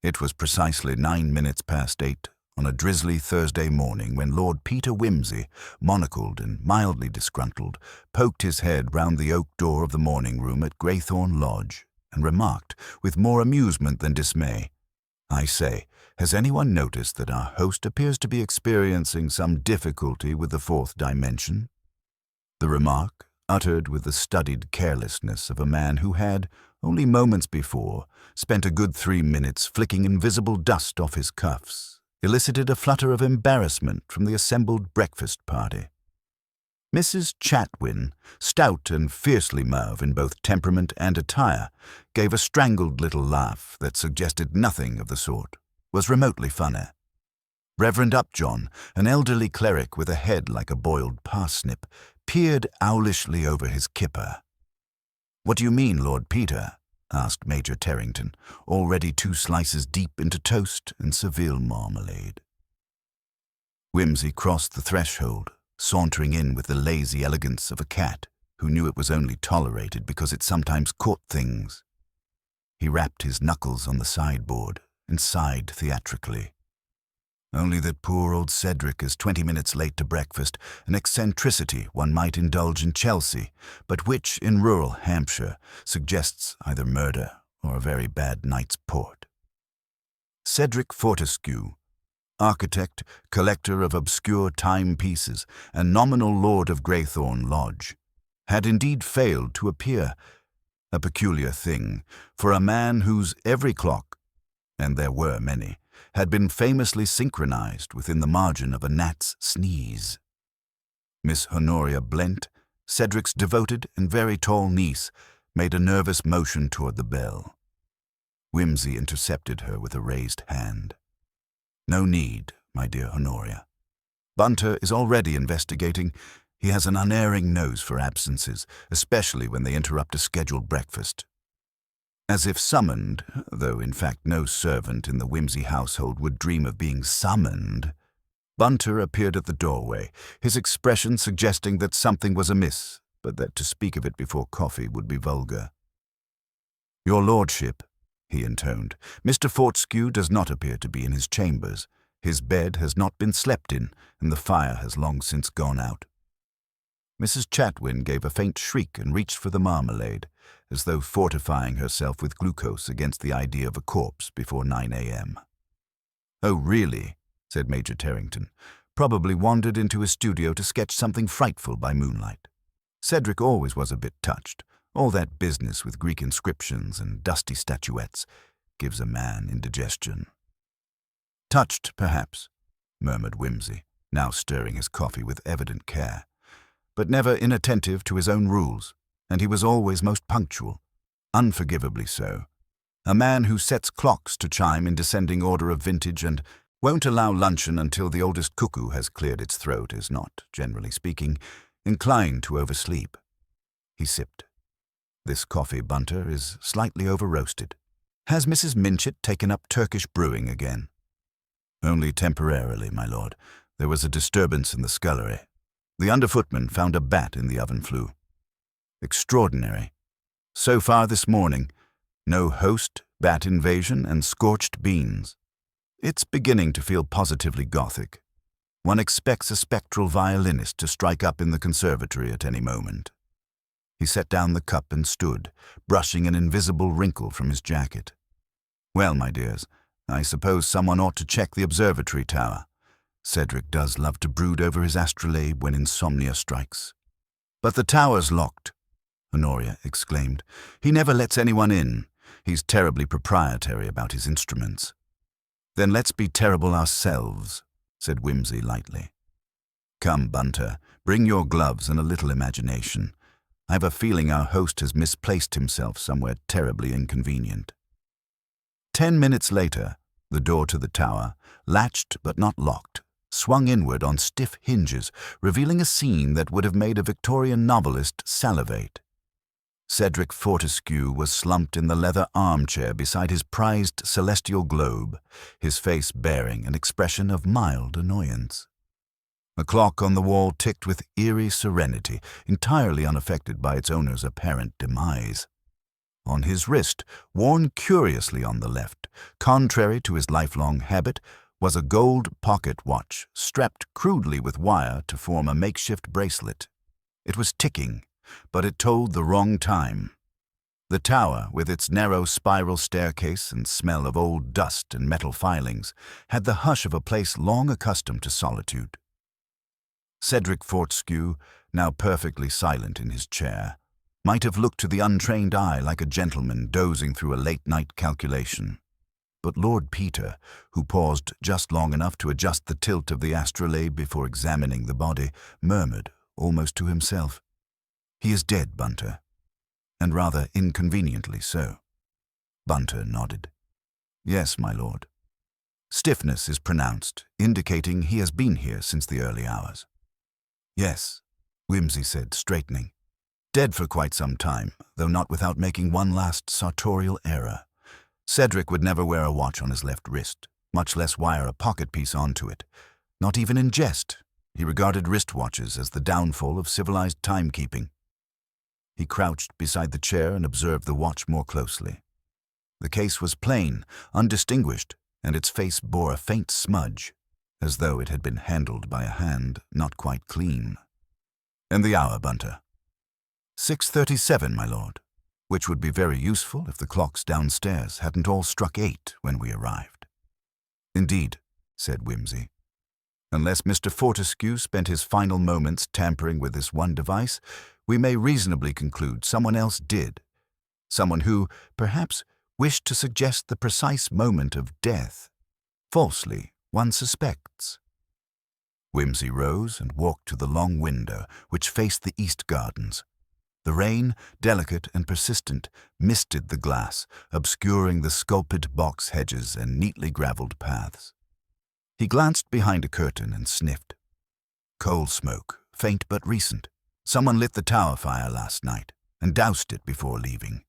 It was precisely 8 on a drizzly Thursday morning when Lord Peter Wimsey, monocled and mildly disgruntled, poked his head round the oak door of the morning room at Greythorn Lodge and remarked, with more amusement than dismay, "I say, has anyone noticed that our host appears to be experiencing some difficulty with the fourth dimension?" The remark, uttered with the studied carelessness of a man who had, only moments before, spent a good 3 minutes flicking invisible dust off his cuffs, elicited a flutter of embarrassment from the assembled breakfast party. Mrs. Chatwin, stout and fiercely mauve in both temperament and attire, gave a strangled little laugh that suggested nothing of the sort, was remotely funny. Reverend Upjohn, an elderly cleric with a head like a boiled parsnip, peered owlishly over his kipper. "What do you mean, Lord Peter?" asked Major Terrington, already 2 slices deep into toast and Seville marmalade. Wimsey crossed the threshold, sauntering in with the lazy elegance of a cat who knew it was only tolerated because it sometimes caught things. He rapped his knuckles on the sideboard and sighed theatrically. "Only that poor old Cedric is 20 minutes late to breakfast, an eccentricity one might indulge in Chelsea, but which, in rural Hampshire, suggests either murder or a very bad night's port." Cedric Fortescue, architect, collector of obscure timepieces, and nominal lord of Greythorn Lodge, had indeed failed to appear, a peculiar thing, for a man whose every clock, and there were many, had been famously synchronized within the margin of a gnat's sneeze. Miss Honoria Blent, Cedric's devoted and very tall niece, made a nervous motion toward the bell. Wimsey intercepted her with a raised hand. "No need, my dear Honoria. Bunter is already investigating. He has an unerring nose for absences, especially when they interrupt a scheduled breakfast." As if summoned, though in fact no servant in the Wimsey household would dream of being summoned, Bunter appeared at the doorway, his expression suggesting that something was amiss, but that to speak of it before coffee would be vulgar. "Your lordship," he intoned, "Mr. Fortescue does not appear to be in his chambers. His bed has not been slept in, and the fire has long since gone out." Mrs. Chatwin gave a faint shriek and reached for the marmalade, as though fortifying herself with glucose against the idea of a corpse before 9 a.m. "Oh, really?" said Major Terrington. "Probably wandered into his studio to sketch something frightful by moonlight. Cedric always was a bit touched. All that business with Greek inscriptions and dusty statuettes gives a man indigestion." "Touched, perhaps," murmured Wimsey, now stirring his coffee with evident care, "but never inattentive to his own rules, and he was always most punctual, unforgivably so. A man who sets clocks to chime in descending order of vintage and won't allow luncheon until the oldest cuckoo has cleared its throat is not, generally speaking, inclined to oversleep." He sipped. "This coffee, Bunter, is slightly over-roasted. Has Mrs. Minchin taken up Turkish brewing again?" "Only temporarily, my lord. There was a disturbance in the scullery. The underfootman found a bat in the oven flue." "Extraordinary. So far this morning, no host, bat invasion, and scorched beans. It's beginning to feel positively Gothic. One expects a spectral violinist to strike up in the conservatory at any moment." He set down the cup and stood, brushing an invisible wrinkle from his jacket. "Well, my dears, I suppose someone ought to check the observatory tower. Cedric does love to brood over his astrolabe when insomnia strikes." "But the tower's locked," Honoria exclaimed. "He never lets anyone in. He's terribly proprietary about his instruments." "Then let's be terrible ourselves," said Wimsey lightly. "Come, Bunter, bring your gloves and a little imagination. I've a feeling our host has misplaced himself somewhere terribly inconvenient." 10 minutes later, the door to the tower, latched but not locked, swung inward on stiff hinges, revealing a scene that would have made a Victorian novelist salivate. Cedric Fortescue was slumped in the leather armchair beside his prized celestial globe, his face bearing an expression of mild annoyance. A clock on the wall ticked with eerie serenity, entirely unaffected by its owner's apparent demise. On his wrist, worn curiously on the left, contrary to his lifelong habit, was a gold pocket watch strapped crudely with wire to form a makeshift bracelet. It was ticking, but it told the wrong time. The tower, with its narrow spiral staircase and smell of old dust and metal filings, had the hush of a place long accustomed to solitude. Cedric Fortescue, now perfectly silent in his chair, might have looked to the untrained eye like a gentleman dozing through a late-night calculation. But Lord Peter, who paused just long enough to adjust the tilt of the astrolabe before examining the body, murmured, almost to himself, "He is dead, Bunter." And rather inconveniently so. Bunter nodded. "Yes, my lord." Stiffness is pronounced, indicating he has been here since the early hours. "Yes," Whimsy said, straightening. "Dead for quite some time, though not without making one last sartorial error. Cedric would never wear a watch on his left wrist, much less wire a pocket piece onto it. Not even in jest. He regarded wristwatches as the downfall of civilized timekeeping." He crouched beside the chair and observed the watch more closely. The case was plain, undistinguished, and its face bore a faint smudge, as though it had been handled by a hand not quite clean. "And the hour, Bunter?" 6:37, my lord, which would be very useful if the clocks downstairs hadn't all struck 8 when we arrived." "Indeed," said Whimsy. "Unless Mr. Fortescue spent his final moments tampering with this one device, we may reasonably conclude someone else did. Someone who, perhaps, wished to suggest the precise moment of death. Falsely, one suspects." Whimsy rose and walked to the long window which faced the east gardens. The rain, delicate and persistent, misted the glass, obscuring the sculpted box hedges and neatly gravelled paths. He glanced behind a curtain and sniffed. Coal smoke, faint but recent. Someone lit the tower fire last night and doused it before leaving.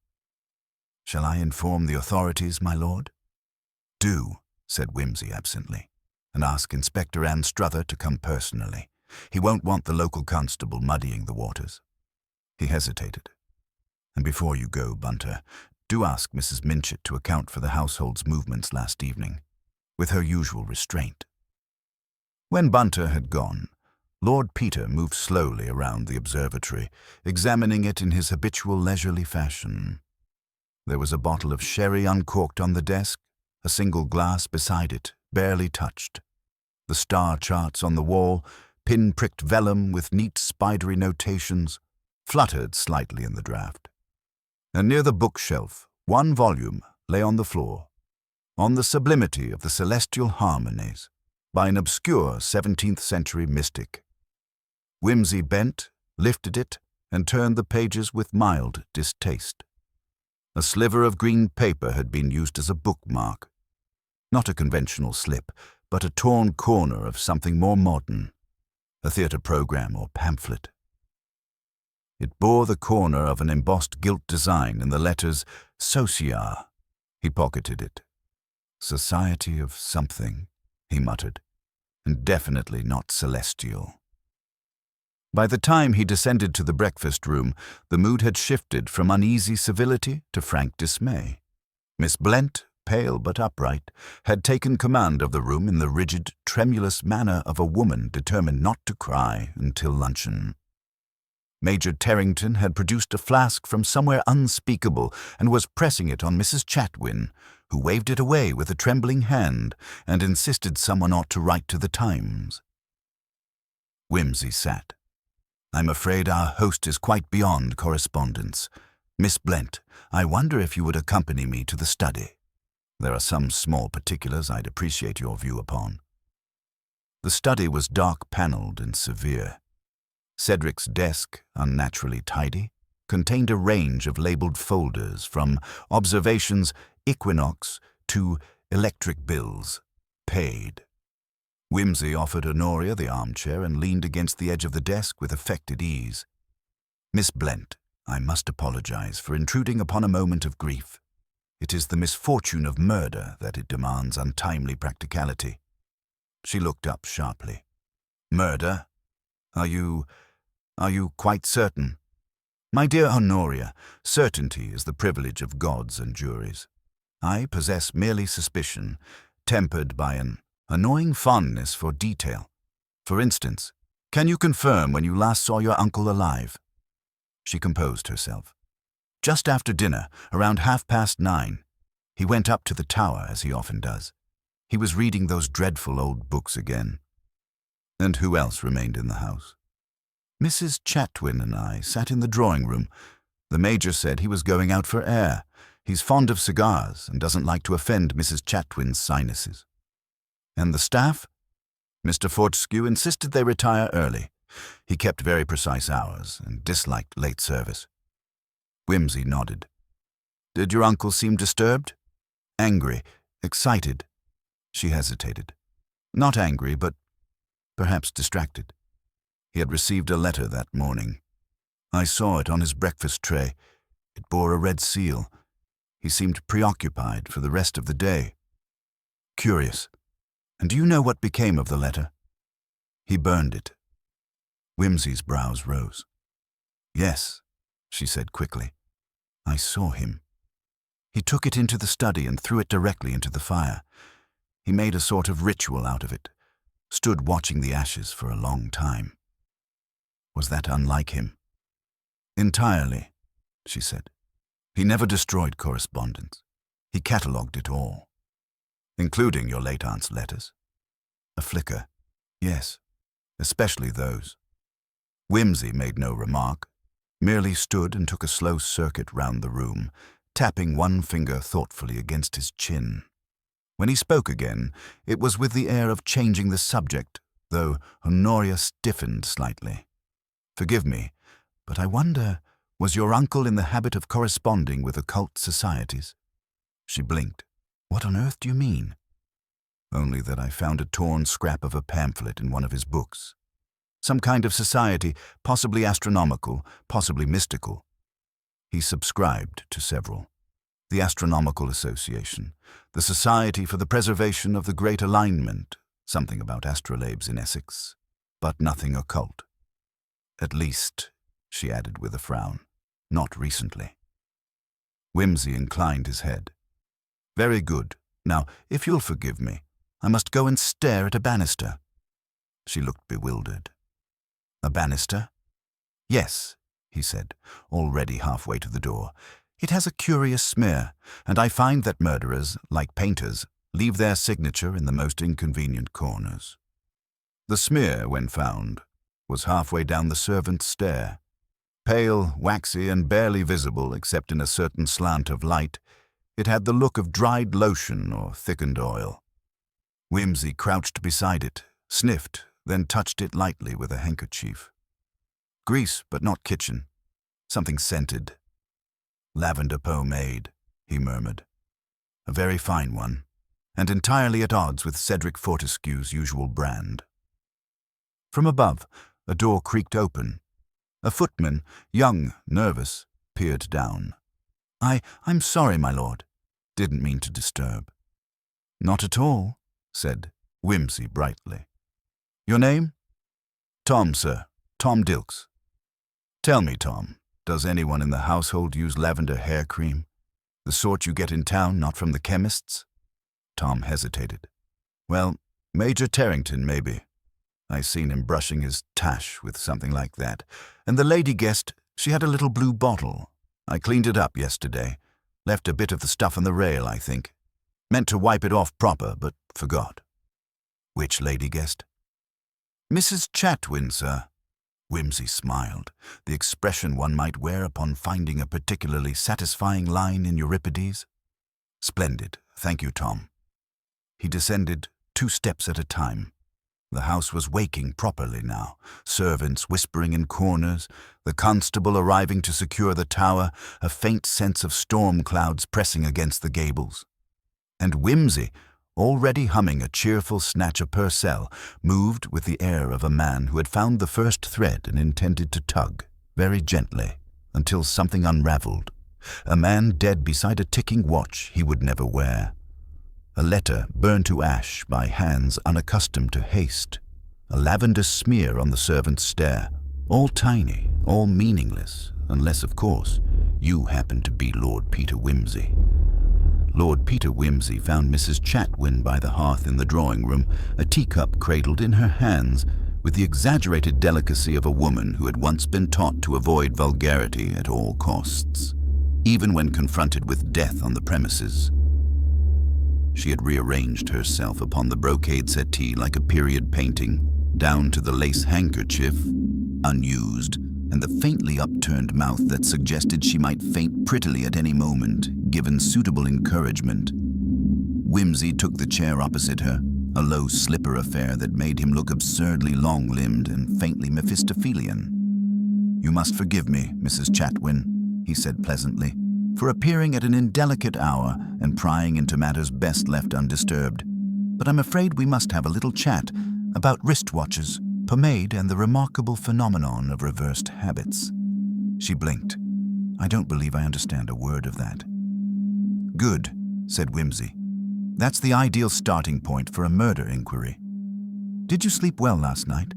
"Shall I inform the authorities, my lord?" "Do," said Whimsy absently, "and ask Inspector Anstruther to come personally. He won't want the local constable muddying the waters." He hesitated. "And before you go, Bunter, do ask Mrs. Minchet to account for the household's movements last evening, with her usual restraint." When Bunter had gone, Lord Peter moved slowly around the observatory, examining it in his habitual leisurely fashion. There was a bottle of sherry uncorked on the desk, a single glass beside it, barely touched. The star charts on the wall, pin-pricked vellum with neat spidery notations, fluttered slightly in the draught. And near the bookshelf, one volume lay on the floor, On the Sublimity of the Celestial Harmonies, by an obscure 17th-century mystic. Whimsy bent, lifted it, and turned the pages with mild distaste. A sliver of green paper had been used as a bookmark. Not a conventional slip, but a torn corner of something more modern, a theatre program or pamphlet. It bore the corner of an embossed gilt design in the letters Socia. He pocketed it. "Society of something," he muttered, "and definitely not celestial." By the time he descended to the breakfast room, the mood had shifted from uneasy civility to frank dismay. Miss Blent, pale but upright, had taken command of the room in the rigid, tremulous manner of a woman determined not to cry until luncheon. Major Terrington had produced a flask from somewhere unspeakable and was pressing it on Mrs. Chatwin, who waved it away with a trembling hand and insisted someone ought to write to the Times. Whimsy sat. "I'm afraid our host is quite beyond correspondence. Miss Blent, I wonder if you would accompany me to the study. There are some small particulars I'd appreciate your view upon." The study was dark-panelled and severe. Cedric's desk, unnaturally tidy, contained a range of labelled folders from observations equinox to electric bills paid. Whimsy offered Honoria the armchair and leaned against the edge of the desk with affected ease. "Miss Blent, I must apologize for intruding upon a moment of grief. It is the misfortune of murder that it demands untimely practicality." She looked up sharply. "Murder? Are you quite certain?" My dear Honoria, certainty is the privilege of gods and juries. I possess merely suspicion, tempered by an annoying fondness for detail. For instance, can you confirm when you last saw your uncle alive? She composed herself. Just after dinner, around 9:30. He went up to the tower, as he often does. He was reading those dreadful old books again. And who else remained in the house? Mrs. Chatwin and I sat in the drawing room. The Major said he was going out for air. He's fond of cigars and doesn't like to offend Mrs. Chatwin's sinuses. And the staff? Mr. Fortescue insisted they retire early. He kept very precise hours and disliked late service. Whimsy nodded. Did your uncle seem disturbed? Angry, excited? She hesitated. Not angry, but perhaps distracted. He had received a letter that morning. I saw it on his breakfast tray. It bore a red seal. He seemed preoccupied for the rest of the day. Curious. And do you know what became of the letter? He burned it. Whimsy's brows rose. Yes, she said quickly. I saw him. He took it into the study and threw it directly into the fire. He made a sort of ritual out of it, stood watching the ashes for a long time. Was that unlike him? Entirely, she said. He never destroyed correspondence. He catalogued it all. Including your late aunt's letters. A flicker. Yes, especially those. Whimsy made no remark, merely stood and took a slow circuit round the room, tapping one finger thoughtfully against his chin. When he spoke again, it was with the air of changing the subject, though Honoria stiffened slightly. Forgive me, but I wonder, was your uncle in the habit of corresponding with occult societies? She blinked. What on earth do you mean? Only that I found a torn scrap of a pamphlet in one of his books. Some kind of society, possibly astronomical, possibly mystical. He subscribed to several. The Astronomical Association, the Society for the Preservation of the Great Alignment, something about astrolabes in Essex, but nothing occult. At least, she added with a frown, not recently. Whimsy inclined his head. Very good. Now, if you'll forgive me, I must go and stare at a banister. She looked bewildered. A banister? Yes, he said, already halfway to the door. It has a curious smear, and I find that murderers, like painters, leave their signature in the most inconvenient corners. The smear, when found, was halfway down the servant's stair. Pale, waxy, and barely visible except in a certain slant of light, it had the look of dried lotion or thickened oil. Whimsy crouched beside it, sniffed, then touched it lightly with a handkerchief. Grease, but not kitchen. Something scented. Lavender pomade, he murmured. A very fine one, and entirely at odds with Cedric Fortescue's usual brand. From above, a door creaked open. A footman, young, nervous, peered down. I'm sorry, my lord. Didn't mean to disturb. Not at all, said Whimsy brightly. Your name? Tom, sir. Tom Dilks. Tell me, Tom, does anyone in the household use lavender hair cream? The sort you get in town, not from the chemist's? Tom hesitated. Well, Major Tarrington, maybe. I seen him brushing his tash with something like that. And the lady guessed she had a little blue bottle. I cleaned it up yesterday. Left a bit of the stuff on the rail, I think. Meant to wipe it off proper, but forgot. Which lady guessed? Mrs. Chatwin, sir. Whimsy smiled, the expression one might wear upon finding a particularly satisfying line in Euripides. Splendid. Thank you, Tom. He descended 2 steps at a time. The house was waking properly now, servants whispering in corners, the constable arriving to secure the tower, a faint sense of storm clouds pressing against the gables. And Whimsy, already humming a cheerful snatch of Purcell, moved with the air of a man who had found the first thread and intended to tug, very gently, until something unraveled. A man dead beside a ticking watch he would never wear. A letter burned to ash by hands unaccustomed to haste. A lavender smear on the servant's stair, all tiny, all meaningless, unless, of course, you happen to be Lord Peter Wimsey. Lord Peter Wimsey found Mrs. Chatwin by the hearth in the drawing-room, a teacup cradled in her hands, with the exaggerated delicacy of a woman who had once been taught to avoid vulgarity at all costs, even when confronted with death on the premises. She had rearranged herself upon the brocade settee like a period painting, down to the lace handkerchief, unused, and the faintly upturned mouth that suggested she might faint prettily at any moment, given suitable encouragement. Wimsey took the chair opposite her, a low slipper affair that made him look absurdly long-limbed and faintly Mephistophelian. "You must forgive me, Mrs. Chatwin," he said pleasantly, "for appearing at an indelicate hour and prying into matters best left undisturbed. But I'm afraid we must have a little chat about wristwatches, pomade, and the remarkable phenomenon of reversed habits." She blinked. "I don't believe I understand a word of that." "Good," said Wimsey. "That's the ideal starting point for a murder inquiry. Did you sleep well last night?"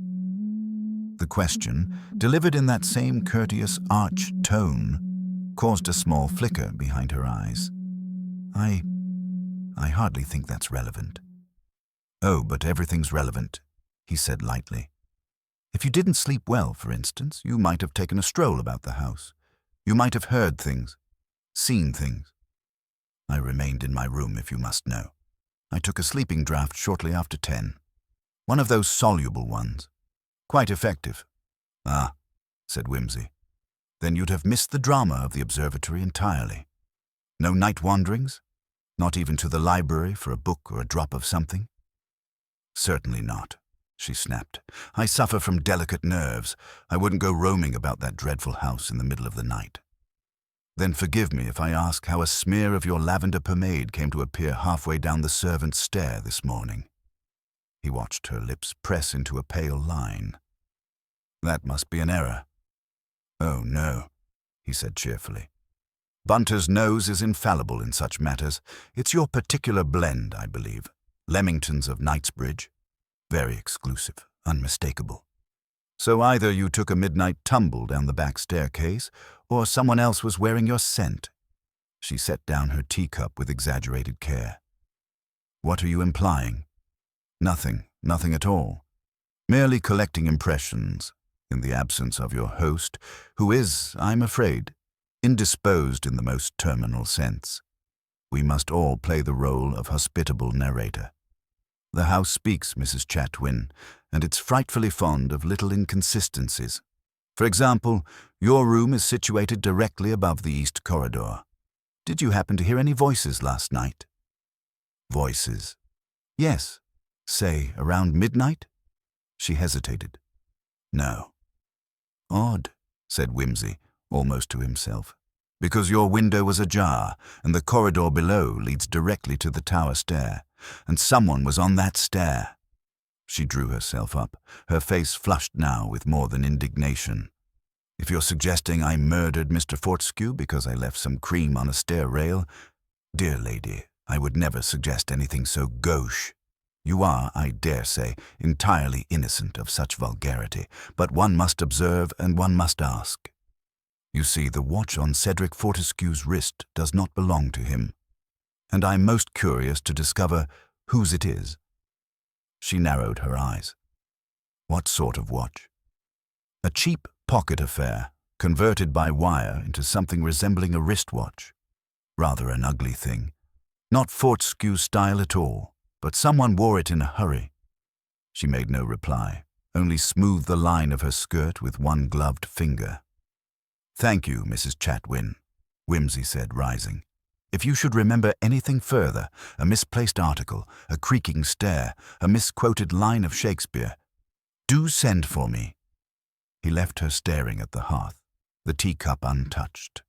The question, delivered in that same courteous, arch tone, caused a small flicker behind her eyes. I hardly think that's relevant." "Oh, but everything's relevant," he said lightly. "If you didn't sleep well, for instance, you might have taken a stroll about the house. You might have heard things, seen things. I remained in my room, if you must know. I took a sleeping draught shortly after 10. One of those soluble ones. Quite effective." "Ah," said Wimsey. "Then you'd have missed the drama of the observatory entirely. No night wanderings? Not even to the library for a book or a drop of something?" "Certainly not," she snapped. "I suffer from delicate nerves. I wouldn't go roaming about that dreadful house in the middle of the night." "Then forgive me if I ask how a smear of your lavender pomade came to appear halfway down the servants' stair this morning." He watched her lips press into a pale line. "That must be an error." "Oh, no," he said cheerfully. "Bunter's nose is infallible in such matters. It's your particular blend, I believe. Leamingtons of Knightsbridge. Very exclusive, unmistakable. So either you took a midnight tumble down the back staircase, or someone else was wearing your scent." She set down her teacup with exaggerated care. "What are you implying?" Nothing at all. Merely collecting impressions, in the absence of your host, who is, I'm afraid, indisposed in the most terminal sense. We must all play the role of hospitable narrator. The house speaks, Mrs. Chatwin, and it's frightfully fond of little inconsistencies. For example, your room is situated directly above the east corridor. Did you happen to hear any voices last night?" "Voices?" "Yes. Say, around midnight?" She hesitated. "No." "Odd," said Wimsey, almost to himself, "because your window was ajar, and the corridor below leads directly to the tower stair, and someone was on that stair." She drew herself up, her face flushed now with more than indignation. "If you're suggesting I murdered Mr. Fortescue because I left some cream on a stair rail, dear lady, I would never suggest anything so gauche. You are, I dare say, entirely innocent of such vulgarity, but one must observe and one must ask. You see, the watch on Cedric Fortescue's wrist does not belong to him, and I'm most curious to discover whose it is." She narrowed her eyes. "What sort of watch?" "A cheap pocket affair, converted by wire into something resembling a wristwatch. Rather an ugly thing. Not Fortescue style at all. But someone wore it in a hurry." She made no reply, only smoothed the line of her skirt with one gloved finger. "Thank you, Mrs. Chatwin," Wimsey said, rising. "If you should remember anything further, a misplaced article, a creaking stair, a misquoted line of Shakespeare, do send for me." He left her staring at the hearth, the teacup untouched.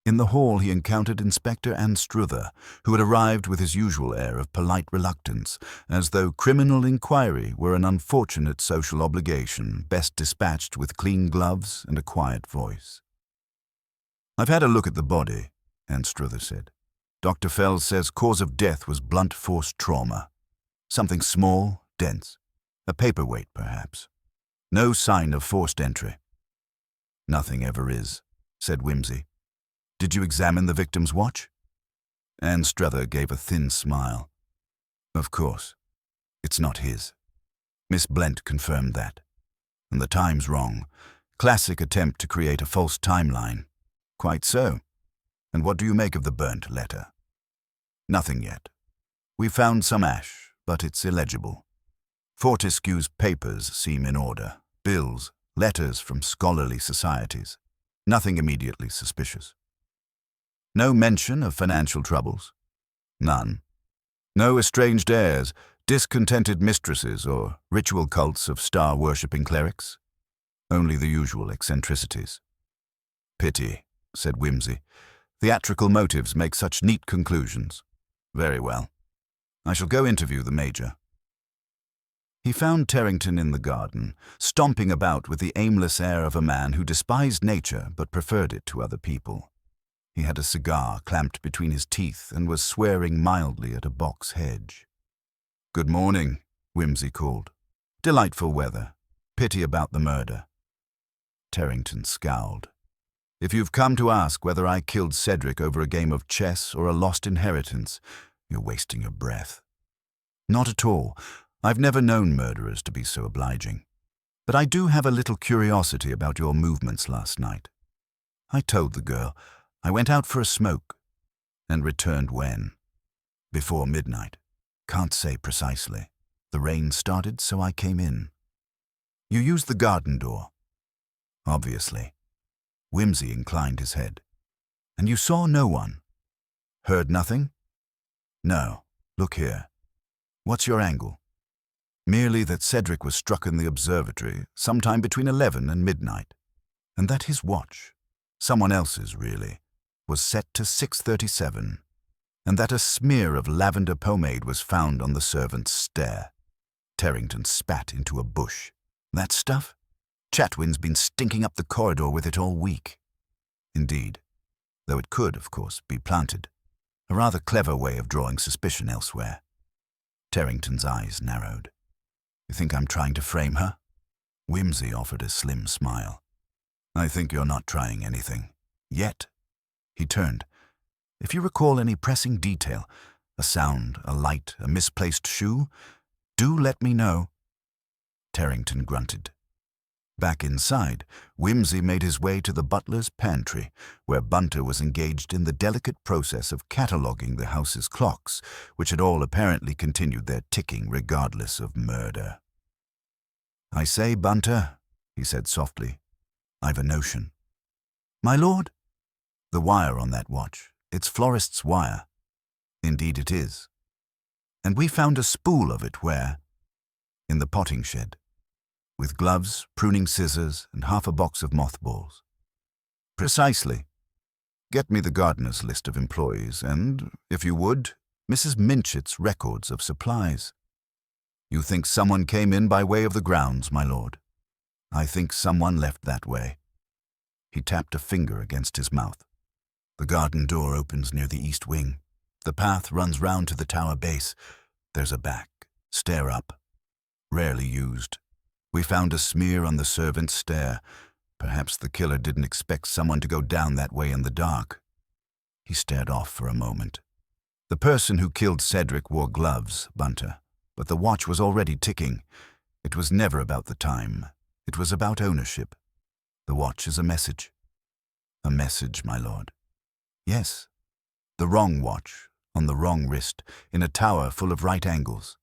In the hall he encountered Inspector Anstruther, who had arrived with his usual air of polite reluctance, as though criminal inquiry were an unfortunate social obligation best dispatched with clean gloves and a quiet voice. "I've had a look at the body," Anstruther said. "Dr. Fells says cause of death was blunt force trauma. Something small, dense. A paperweight, perhaps. No sign of forced entry." "Nothing ever is," said Whimsy. "Did you examine the victim's watch?" Anne Struther gave a thin smile. "Of course. It's not his." Miss Blent confirmed that. "And the time's wrong. Classic attempt to create a false timeline." "Quite so. And what do you make of the burnt letter?" "Nothing yet. We found some ash, but it's illegible. Fortescue's papers seem in order. Bills, letters from scholarly societies. Nothing immediately suspicious." "No mention of financial troubles?" "None. No estranged heirs, discontented mistresses, or ritual cults of star-worshipping clerics? Only the usual eccentricities." "Pity," said Whimsy. "Theatrical motives make such neat conclusions. Very well. I shall go interview the Major." He found Terrington in the garden, stomping about with the aimless air of a man who despised nature but preferred it to other people. He had a cigar clamped between his teeth and was swearing mildly at a box hedge. "Good morning," Whimsy called. "Delightful weather. Pity about the murder." Terrington scowled. "If you've come to ask whether I killed Cedric over a game of chess or a lost inheritance, you're wasting your breath." "Not at all. I've never known murderers to be so obliging. But I do have a little curiosity about your movements last night. I told the girl I went out for a smoke and returned when? Before midnight. Can't say precisely. The rain started, so I came in." "You used the garden door?" "Obviously." Whimsy inclined his head. "And you saw no one? Heard nothing?" "No. Look here. What's your angle?" "Merely that Cedric was struck in the observatory sometime between 11 and midnight, and that his watch, someone else's really, was set to 6:37, and that a smear of lavender pomade was found on the servant's stair." Terrington spat into a bush. "That stuff? Chatwin's been stinking up the corridor with it all week." "Indeed. Though it could, of course, be planted. A rather clever way of drawing suspicion elsewhere." Terrington's eyes narrowed. "You think I'm trying to frame her?" Whimsy offered a slim smile. "I think you're not trying anything. Yet." He turned. "If you recall any pressing detail, a sound, a light, a misplaced shoe, do let me know." Terrington grunted. Back inside, Whimsy made his way to the butler's pantry, where Bunter was engaged in the delicate process of cataloguing the house's clocks, which had all apparently continued their ticking regardless of murder. "I say, Bunter," he said softly, "I've a notion." "My lord?" "The wire on that watch. It's florist's wire." "Indeed it is." "And we found a spool of it where?" "In the potting shed. With gloves, pruning scissors, and half a box of mothballs." "Precisely. Get me the gardener's list of employees, and, if you would, Mrs. Minchin's records of supplies." "You think someone came in by way of the grounds, my lord?" "I think someone left that way." He tapped a finger against his mouth. "The garden door opens near the east wing. The path runs round to the tower base. There's a back. Stair up. Rarely used. We found a smear on the servant's stair. Perhaps the killer didn't expect someone to go down that way in the dark." He stared off for a moment. "The person who killed Cedric wore gloves, Bunter, but the watch was already ticking. It was never about the time. It was about ownership. The watch is a message." "A message, my lord?" "Yes. The wrong watch, on the wrong wrist, in a tower full of right angles.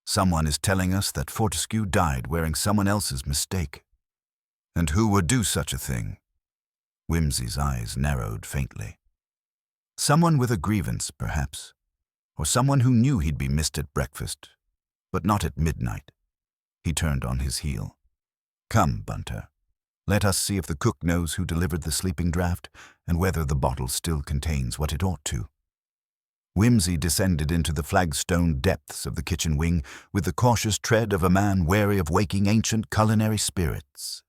Someone is telling us that Fortescue died wearing someone else's mistake." "And who would do such a thing?" Whimsy's eyes narrowed faintly. "Someone with a grievance, perhaps. Or someone who knew he'd be missed at breakfast, but not at midnight." He turned on his heel. "Come, Bunter. Let us see if the cook knows who delivered the sleeping draught and whether the bottle still contains what it ought to." Whimsy descended into the flagstone depths of the kitchen wing with the cautious tread of a man wary of waking ancient culinary spirits.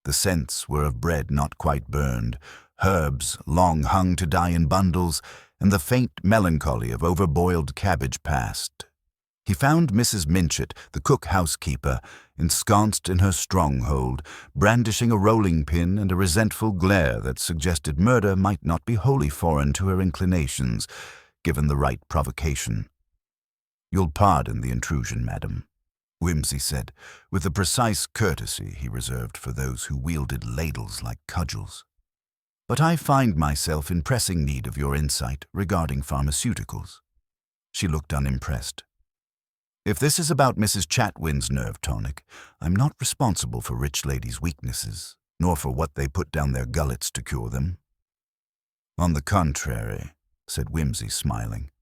The scents were of bread not quite burned, herbs long hung to die in bundles, and the faint melancholy of overboiled cabbage past. He found Mrs. Minchet, the cook-housekeeper, ensconced in her stronghold, brandishing a rolling pin and a resentful glare that suggested murder might not be wholly foreign to her inclinations, given the right provocation. "You'll pardon the intrusion, madam," Whimsy said, with the precise courtesy he reserved for those who wielded ladles like cudgels. "But I find myself in pressing need of your insight regarding pharmaceuticals." She looked unimpressed. "If this is about Mrs. Chatwin's nerve tonic, I'm not responsible for rich ladies' weaknesses, nor for what they put down their gullets to cure them." "On the contrary," said Whimsy, smiling,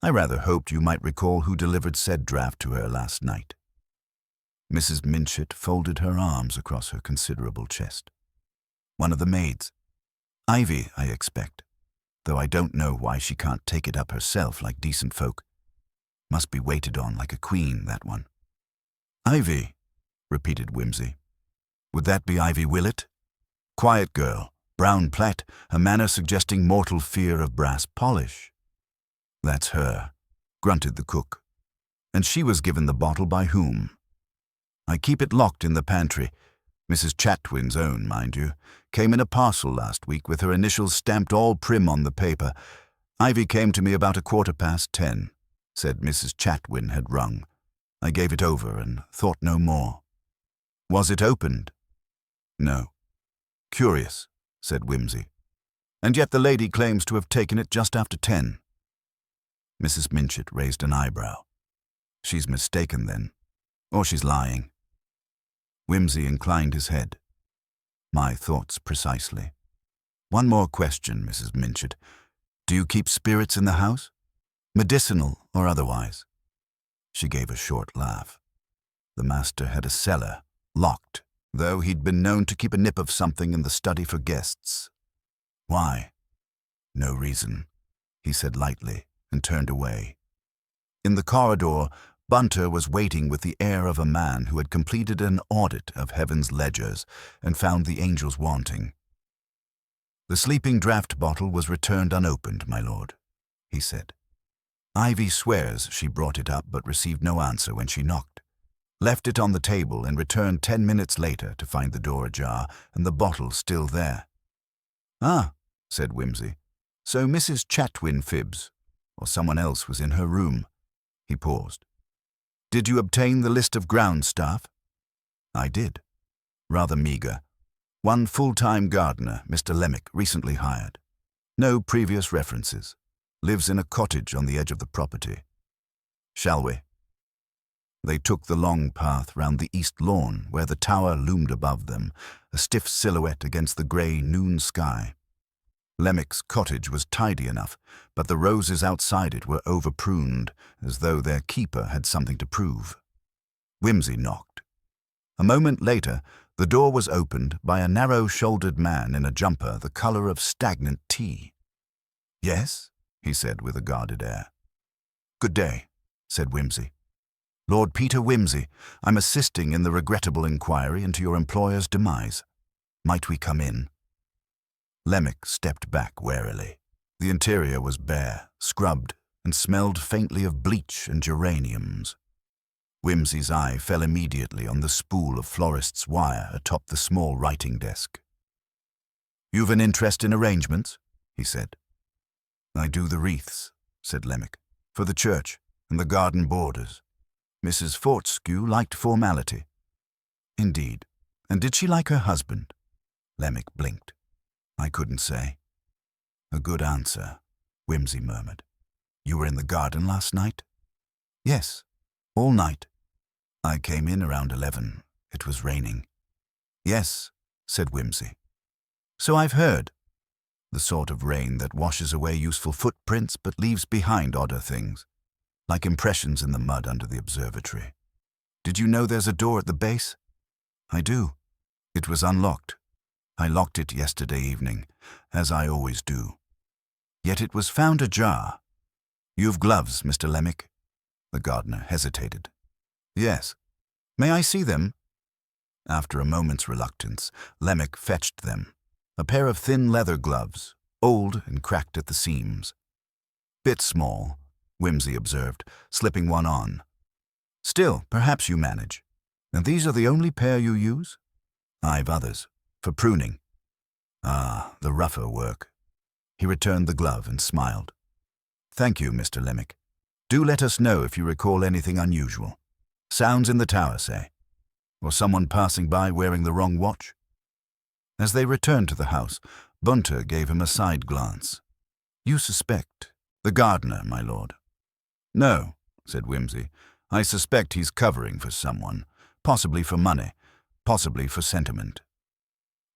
"I rather hoped you might recall who delivered said draft to her last night." Mrs. Minchet folded her arms across her considerable chest. "One of the maids. Ivy, I expect, though I don't know why she can't take it up herself like decent folk. Must be waited on like a queen, that one." "Ivy," repeated Whimsy. "Would that be Ivy Willett? Quiet girl, brown plait, a manner suggesting mortal fear of brass polish." "That's her," grunted the cook. "And she was given the bottle by whom?" "I keep it locked in the pantry. Mrs. Chatwin's own, mind you. Came in a parcel last week with her initials stamped all prim on the paper. Ivy came to me about 10:15. Said Mrs. Chatwin had rung. I gave it over and thought no more." "Was it opened?" "No." "Curious," said Whimsy. "And yet the lady claims to have taken it just after 10. Mrs. Minchet raised an eyebrow. "She's mistaken, then. Or she's lying." Whimsy inclined his head. "My thoughts precisely. One more question, Mrs. Minchet. Do you keep spirits in the house? Medicinal or otherwise?" She gave a short laugh. The master had a cellar, locked, though he'd been known to keep a nip of something in the study for guests. "Why?" "No reason," he said lightly, and turned away. In the corridor, Bunter was waiting with the air of a man who had completed an audit of heaven's ledgers and found the angels wanting. "The sleeping draught bottle was returned unopened, my lord," he said. "Ivy swears she brought it up but received no answer when she knocked. Left it on the table and returned 10 minutes later to find the door ajar and the bottle still there." "Ah," said Whimsy. "So Mrs. Chatwin fibs, or someone else was in her room." He paused. "Did you obtain the list of ground staff?" "I did. Rather meager. One full-time gardener, Mr. Lemick, recently hired. No previous references. Lives in a cottage on the edge of the property. Shall we?" They took the long path round the east lawn where the tower loomed above them, a stiff silhouette against the grey noon sky. Lemick's cottage was tidy enough, but the roses outside it were over-pruned, as though their keeper had something to prove. Whimsy knocked. A moment later, the door was opened by a narrow-shouldered man in a jumper the colour of stagnant tea. "Yes?" he said with a guarded air. "Good day," said Whimsy. "Lord Peter Whimsy, I'm assisting in the regrettable inquiry into your employer's demise. Might we come in?" Lemick stepped back warily. The interior was bare, scrubbed, and smelled faintly of bleach and geraniums. Whimsy's eye fell immediately on the spool of florist's wire atop the small writing desk. "You've an interest in arrangements?" he said. "I do the wreaths," said Lemick, "for the church and the garden borders. Mrs. Fortescue liked formality." "Indeed. And did she like her husband?" Lemick blinked. "I couldn't say." "A good answer," Whimsy murmured. "You were in the garden last night?" "Yes, all night." "I came in around 11. It was raining." "Yes," said Whimsy. "So I've heard. The sort of rain that washes away useful footprints but leaves behind odder things, like impressions in the mud under the observatory. Did you know there's a door at the base?" "I do. It was unlocked. I locked it yesterday evening, as I always do. Yet it was found ajar. You've gloves, Mr. Lemick?" The gardener hesitated. "Yes. May I see them?" After a moment's reluctance, Lemick fetched them. A pair of thin leather gloves, old and cracked at the seams. "Bit small," Whimsy observed, slipping one on. Still, perhaps you manage. And these are the only pair you use? I've others, for pruning. Ah, the rougher work. He returned the glove and smiled. Thank you, Mr. Lemick. Do let us know if you recall anything unusual. Sounds in the tower, say? Or someone passing by wearing the wrong watch? As they returned to the house, Bunter gave him a side glance. You suspect the gardener, my lord? No, said Wimsey. I suspect he's covering for someone, possibly for money, possibly for sentiment.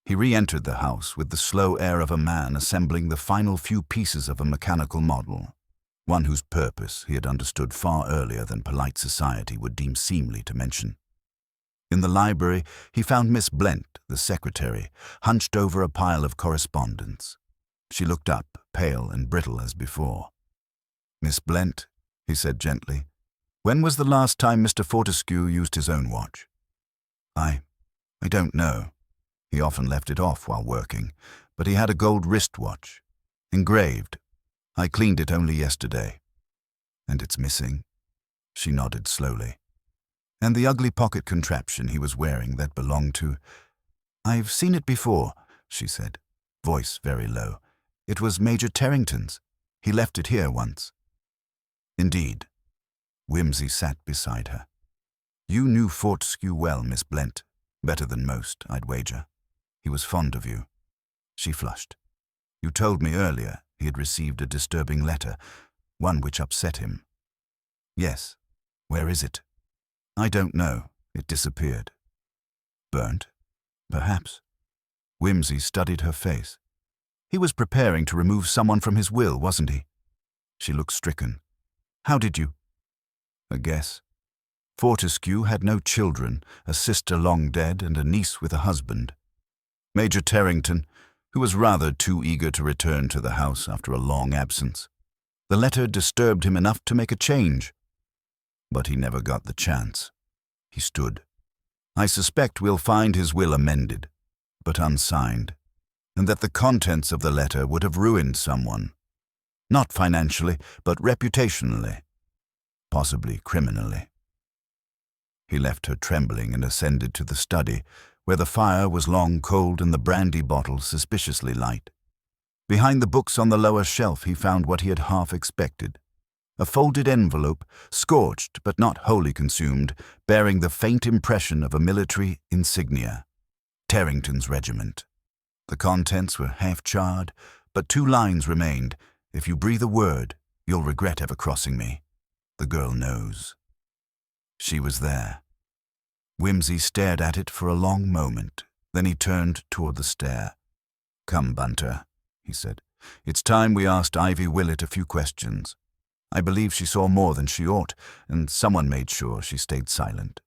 He re-entered the house with the slow air of a man assembling the final few pieces of a mechanical model, one whose purpose he had understood far earlier than polite society would deem seemly to mention. In the library, he found Miss Blent, the secretary, hunched over a pile of correspondence. She looked up, pale and brittle as before. Miss Blent, he said gently, when was the last time Mr. Fortescue used his own watch? I don't know. He often left it off while working, but he had a gold wristwatch, engraved. I cleaned it only yesterday. And it's missing? She nodded slowly. And the ugly pocket contraption he was wearing that belonged to... I've seen it before, she said, voice very low. It was Major Terrington's. He left it here once. Indeed. Wimsey sat beside her. You knew Fortescue well, Miss Blent. Better than most, I'd wager. He was fond of you. She flushed. You told me earlier he had received a disturbing letter, one which upset him. Yes. Where is it? I don't know. It disappeared. Burnt? Perhaps. Wimsey studied her face. He was preparing to remove someone from his will, wasn't he? She looked stricken. How did you? A guess. Fortescue had no children, a sister long dead and a niece with a husband. Major Terrington, who was rather too eager to return to the house after a long absence. The letter disturbed him enough to make a change. But he never got the chance. He stood. I suspect we'll find his will amended, but unsigned, and that the contents of the letter would have ruined someone. Not financially, but reputationally. Possibly criminally. He left her trembling and ascended to the study, where the fire was long cold and the brandy bottle suspiciously light. Behind the books on the lower shelf he found what he had half expected. A folded envelope, scorched but not wholly consumed, bearing the faint impression of a military insignia. Terrington's regiment. The contents were half charred, but 2 lines remained. If you breathe a word, you'll regret ever crossing me. The girl knows. She was there. Wimsey stared at it for a long moment. Then he turned toward the stair. Come, Bunter, he said. It's time we asked Ivy Willett a few questions. I believe she saw more than she ought, and someone made sure she stayed silent.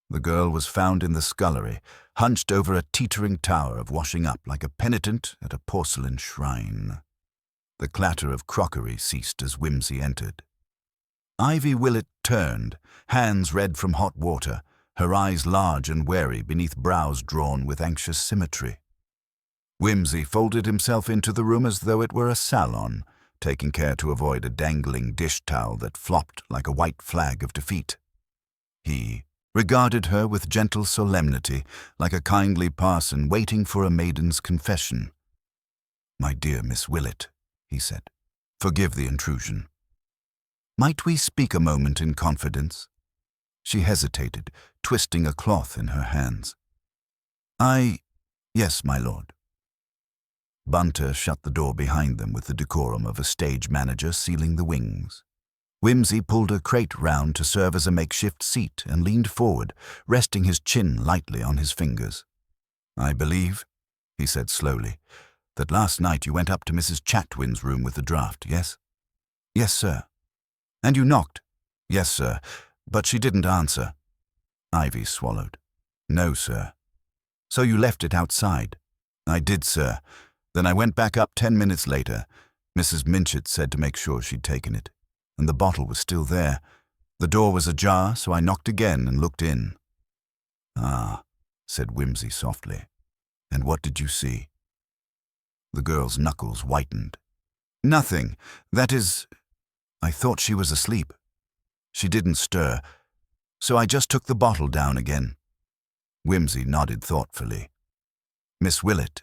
The girl was found in the scullery, hunched over a teetering tower of washing up like a penitent at a porcelain shrine. The clatter of crockery ceased as Wimsey entered. Ivy Willett turned, hands red from hot water, her eyes large and wary beneath brows drawn with anxious symmetry. Wimsey folded himself into the room as though it were a salon, taking care to avoid a dangling dish towel that flopped like a white flag of defeat. He regarded her with gentle solemnity, like a kindly parson waiting for a maiden's confession. My dear Miss Willett, he said, forgive the intrusion. Might we speak a moment in confidence? She hesitated, twisting a cloth in her hands. Yes, my lord. Bunter shut the door behind them with the decorum of a stage manager sealing the wings. Wimsey pulled a crate round to serve as a makeshift seat and leaned forward, resting his chin lightly on his fingers. I believe, he said slowly, that last night you went up to Mrs. Chatwin's room with the draft, yes? Yes, sir. And you knocked? Yes, sir, but she didn't answer. Ivy swallowed. No, sir. So you left it outside? I did, sir. Then I went back up 10 minutes later. Mrs. Minchet said to make sure she'd taken it, and the bottle was still there. The door was ajar, so I knocked again and looked in. Ah, said Wimsey softly. And what did you see? The girl's knuckles whitened. Nothing. That is, I thought she was asleep. She didn't stir, So I just took the bottle down again. Whimsy nodded thoughtfully. Miss Willett,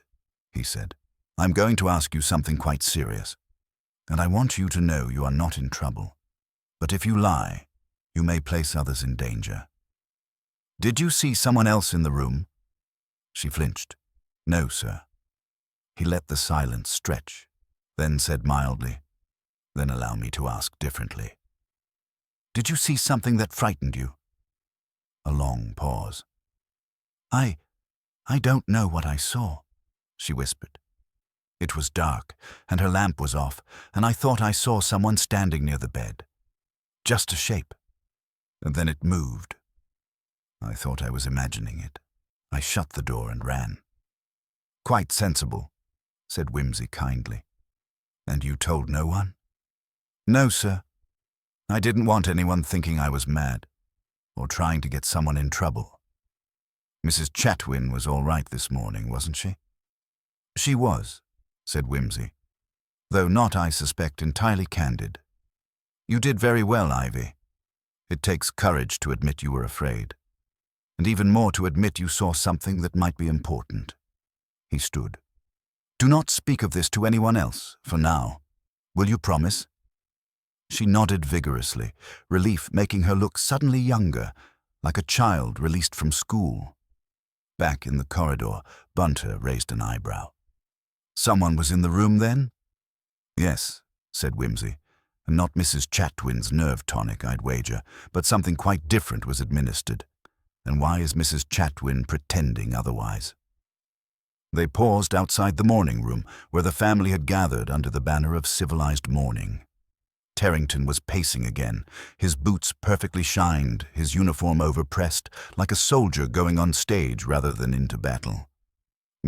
he said, I'm going to ask you something quite serious, and I want you to know you are not in trouble. But if you lie, you may place others in danger. Did you see someone else in the room? She flinched. No, sir. He let the silence stretch, then said mildly, Then allow me to ask differently. Did you see something that frightened you? A long pause. I don't know what I saw, she whispered. It was dark, and her lamp was off, and I thought I saw someone standing near the bed. Just a shape. And then it moved. I thought I was imagining it. I shut the door and ran. Quite sensible, said Whimsy kindly. And you told no one? No, sir. I didn't want anyone thinking I was mad, or trying to get someone in trouble. Mrs. Chatwin was all right this morning, wasn't she? She was, said Whimsy, though not, I suspect, entirely candid. You did very well, Ivy. It takes courage to admit you were afraid, and even more to admit you saw something that might be important. He stood. Do not speak of this to anyone else, for now. Will you promise? She nodded vigorously, relief making her look suddenly younger, like a child released from school. Back in the corridor, Bunter raised an eyebrow. Someone was in the room then? Yes, said Whimsy, and not Mrs. Chatwin's nerve tonic, I'd wager, but something quite different was administered. And why is Mrs. Chatwin pretending otherwise? They paused outside the morning room, where the family had gathered under the banner of civilized mourning. Tarrington was pacing again, his boots perfectly shined, his uniform overpressed, like a soldier going on stage rather than into battle.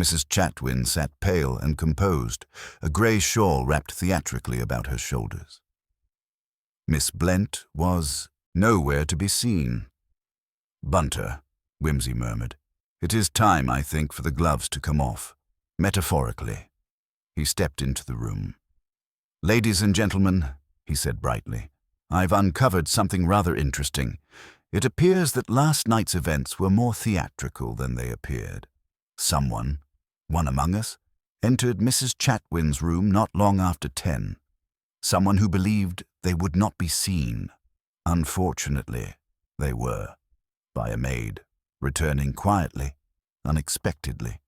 Mrs. Chatwin sat pale and composed, a grey shawl wrapped theatrically about her shoulders. Miss Blent was nowhere to be seen. Bunter, Whimsy murmured. It is time, I think, for the gloves to come off, metaphorically. He stepped into the room. Ladies and gentlemen, he said brightly, I've uncovered something rather interesting. It appears that last night's events were more theatrical than they appeared. Someone, one among us, entered Mrs. Chatwin's room not long after 10. Someone who believed they would not be seen. Unfortunately, they were, by a maid, returning quietly, unexpectedly.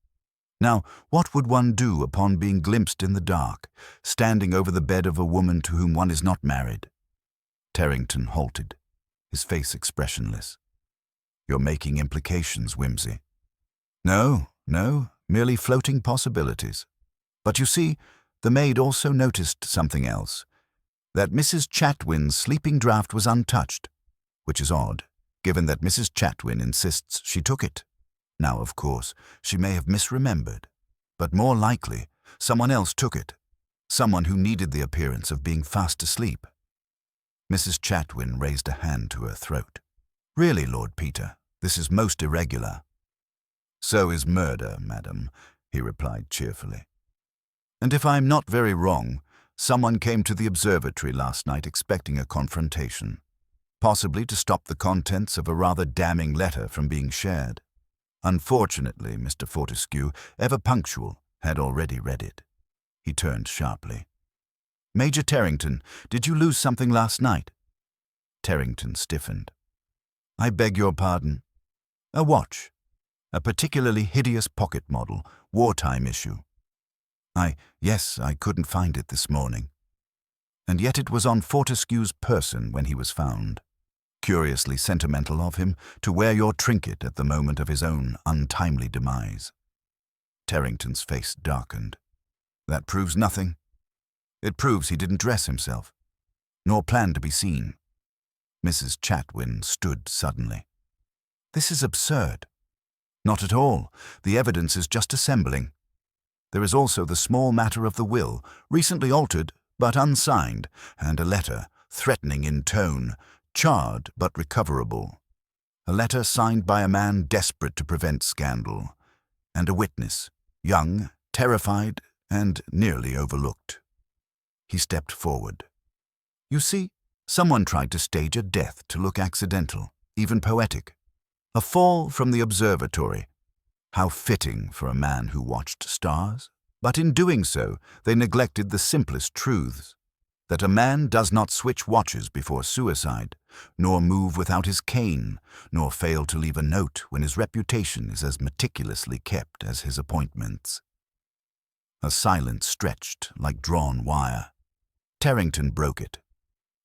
Now, what would one do upon being glimpsed in the dark, standing over the bed of a woman to whom one is not married? Tarrington halted, his face expressionless. You're making implications, Whimsy. No, merely floating possibilities. But you see, the maid also noticed something else, that Mrs. Chatwin's sleeping draught was untouched, which is odd, given that Mrs. Chatwin insists she took it. Now, of course, she may have misremembered, but more likely, someone else took it, someone who needed the appearance of being fast asleep. Mrs. Chatwin raised a hand to her throat. Really, Lord Peter, this is most irregular. So is murder, madam, he replied cheerfully. And if I'm not very wrong, someone came to the observatory last night expecting a confrontation, possibly to stop the contents of a rather damning letter from being shared. Unfortunately, Mr. Fortescue, ever punctual, had already read it. He turned sharply. Major Tarrington, did you lose something last night? Tarrington stiffened. I beg your pardon. A watch. A particularly hideous pocket model, wartime issue. Yes, I couldn't find it this morning. And yet it was on Fortescue's person when he was found. Curiously sentimental of him to wear your trinket at the moment of his own untimely demise. Tarrington's face darkened. That proves nothing. It proves he didn't dress himself, nor plan to be seen. Mrs. Chatwin stood suddenly. This is absurd. Not at all. The evidence is just assembling. There is also the small matter of the will, recently altered but unsigned, and a letter, threatening in tone, charred but recoverable. A letter signed by a man desperate to prevent scandal, and a witness, young, terrified, and nearly overlooked. He stepped forward. You see, someone tried to stage a death to look accidental. even poetic. A fall from the observatory. How fitting for a man who watched stars. But in doing so, they neglected the simplest truths. That a man does not switch watches before suicide, nor move without his cane, nor fail to leave a note when his reputation is as meticulously kept as his appointments. A silence stretched like drawn wire. Tarrington broke it.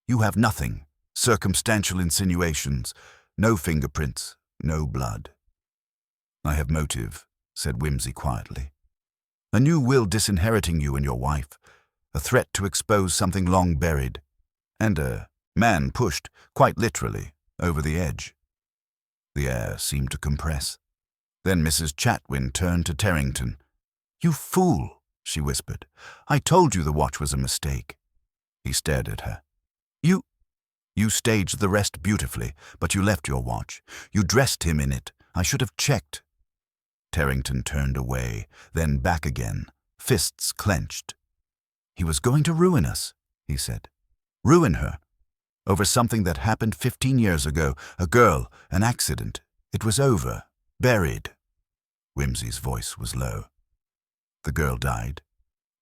You have nothing. Circumstantial insinuations. No fingerprints. No blood. I have motive, said Whimsy quietly. A new will disinheriting you and your wife. A threat to expose something long buried. And a man pushed, quite literally, over the edge. The air seemed to compress. Then Mrs. Chatwin turned to Tarrington. You fool, she whispered. I told you the watch was a mistake. He stared at her. You staged the rest beautifully, but you left your watch. You dressed him in it. I should have checked. Tarrington turned away, then back again, fists clenched. He was going to ruin us, he said. Ruin her. Over something that happened 15 years ago. A girl, an accident. It was over. Buried. Whimsy's voice was low. The girl died.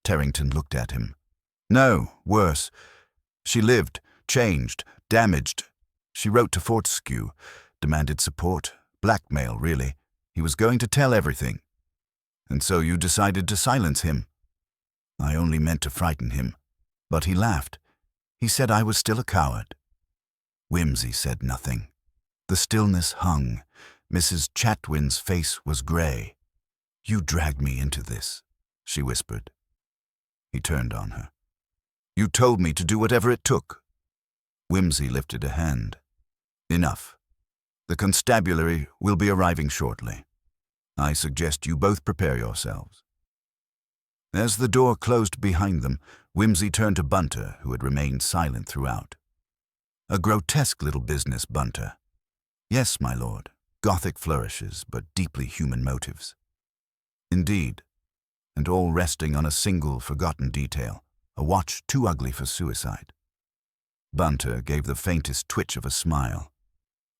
Tarrington looked at him. No, worse. She lived, changed, damaged. She wrote to Fortescue, demanded support, blackmail, really. He was going to tell everything. And so you decided to silence him. I only meant to frighten him. But he laughed. He said I was still a coward. Whimsy said nothing. The stillness hung. Mrs. Chatwin's face was grey. You dragged me into this, she whispered. He turned on her. You told me to do whatever it took. Whimsy lifted a hand. Enough. The constabulary will be arriving shortly. I suggest you both prepare yourselves. As the door closed behind them, Whimsy turned to Bunter, who had remained silent throughout. A grotesque little business, Bunter. Yes, my lord. Gothic flourishes, but deeply human motives. Indeed, and all resting on a single forgotten detail, a watch too ugly for suicide. Bunter gave the faintest twitch of a smile.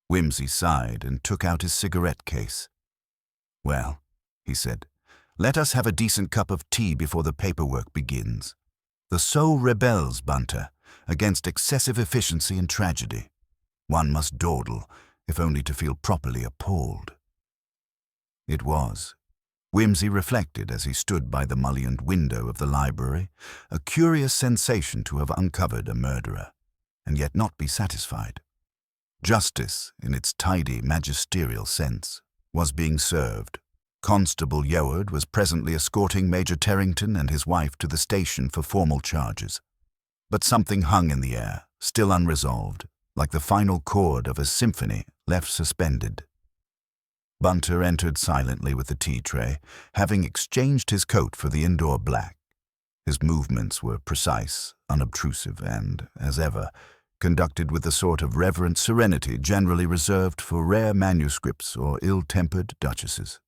Whimsy sighed and took out his cigarette case. Well, he said, let us have a decent cup of tea before the paperwork begins. The soul rebels, Bunter, against excessive efficiency and tragedy. One must dawdle, if only to feel properly appalled. It was. Whimsy reflected as he stood by the mullioned window of the library, a curious sensation to have uncovered a murderer, and yet not be satisfied. Justice, in its tidy, magisterial sense, was being served. Constable Yoward was presently escorting Major Tarrington and his wife to the station for formal charges. But something hung in the air, still unresolved, like the final chord of a symphony left suspended. Bunter entered silently with the tea tray, having exchanged his coat for the indoor black. His movements were precise, unobtrusive, and, as ever, conducted with the sort of reverent serenity generally reserved for rare manuscripts or ill-tempered duchesses.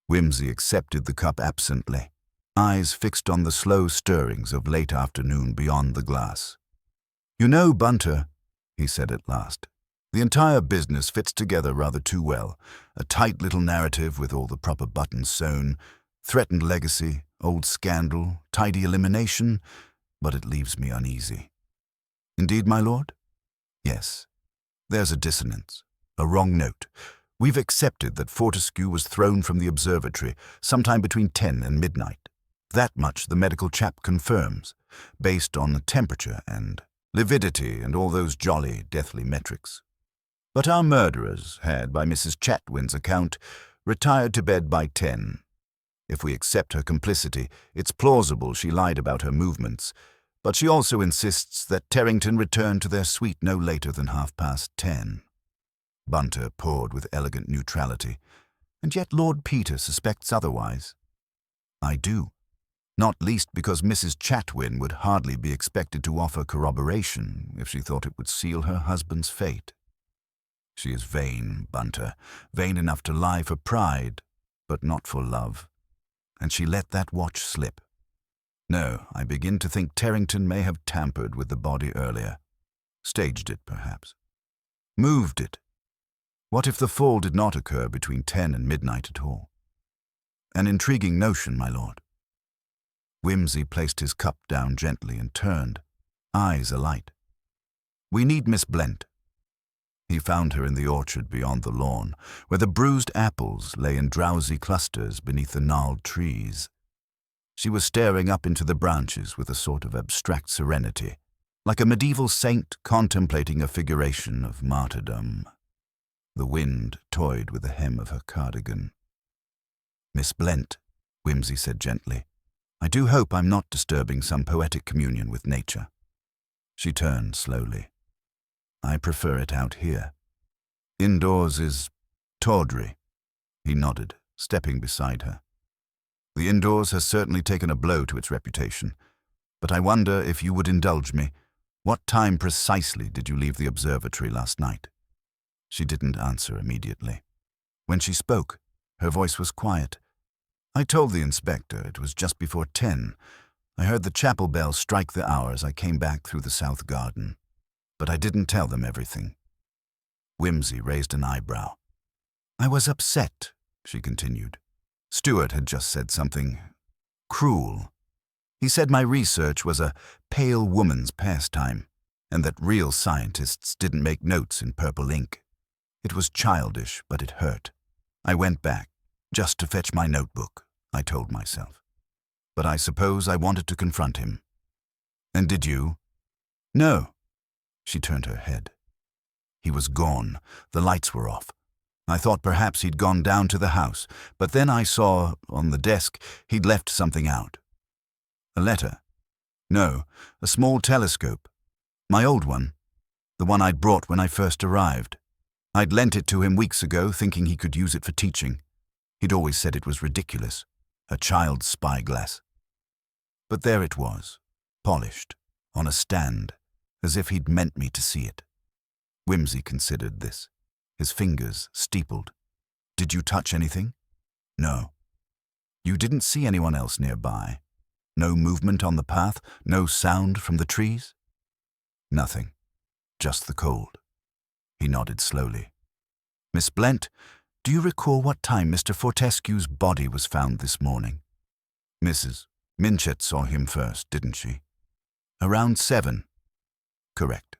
Whimsy accepted the cup absently, eyes fixed on the slow stirrings of late afternoon beyond the glass. You know, Bunter, he said at last, the entire business fits together rather too well. A tight little narrative with all the proper buttons sewn, threatened legacy, old scandal, tidy elimination, but it leaves me uneasy. Indeed, my lord? Yes. There's a dissonance, a wrong note. We've accepted that Fortescue was thrown from the observatory sometime between 10 and midnight. That much the medical chap confirms, based on the temperature and lividity and all those jolly, deathly metrics. But our murderers had, by Mrs. Chatwin's account, retired to bed by 10. If we accept her complicity, it's plausible she lied about her movements, but she also insists that Tarrington returned to their suite no later than 10:30. Bunter poured with elegant neutrality. And yet Lord Peter suspects otherwise. I do. Not least because Mrs. Chatwin would hardly be expected to offer corroboration if she thought it would seal her husband's fate. She is vain, Bunter, vain enough to lie for pride, but not for love. And she let that watch slip. No, I begin to think Tarrington may have tampered with the body earlier. Staged it, perhaps. Moved it. What if the fall did not occur between 10 and midnight at all? An intriguing notion, my lord. Wimsey placed his cup down gently and turned, eyes alight. We need Miss Blent. He found her in the orchard beyond the lawn, where the bruised apples lay in drowsy clusters beneath the gnarled trees. She was staring up into the branches with a sort of abstract serenity, like a medieval saint contemplating a figuration of martyrdom. The wind toyed with the hem of her cardigan. Miss Blent, Wimsey said gently, I do hope I'm not disturbing some poetic communion with nature. She turned slowly. I prefer it out here. Indoors is tawdry. He nodded, stepping beside her. The indoors has certainly taken a blow to its reputation, but I wonder if you would indulge me. What time precisely did you leave the observatory last night? She didn't answer immediately. When she spoke, her voice was quiet. I told the inspector it was just before 10. I heard the chapel bell strike the hour as I came back through the south garden. But I didn't tell them everything. Wimsey raised an eyebrow. I was upset, she continued. Stuart had just said something cruel. He said my research was a pale woman's pastime, and that real scientists didn't make notes in purple ink. It was childish, but it hurt. I went back, just to fetch my notebook, I told myself. But I suppose I wanted to confront him. And did you? No. She turned her head. He was gone. The lights were off. I thought perhaps he'd gone down to the house, but then I saw, on the desk, he'd left something out. A letter? No, a small telescope. My old one. The one I'd brought when I first arrived. I'd lent it to him weeks ago, thinking he could use it for teaching. He'd always said it was ridiculous, a child's spyglass. But there it was, polished, on a stand, as if he'd meant me to see it. Wimsey considered this, his fingers steepled. Did you touch anything? No. You didn't see anyone else nearby? No movement on the path? No sound from the trees? Nothing. Just the cold. He nodded slowly. Miss Blent, do you recall what time Mr. Fortescue's body was found this morning? Mrs. Minchet saw him first, didn't she? Around 7. Correct.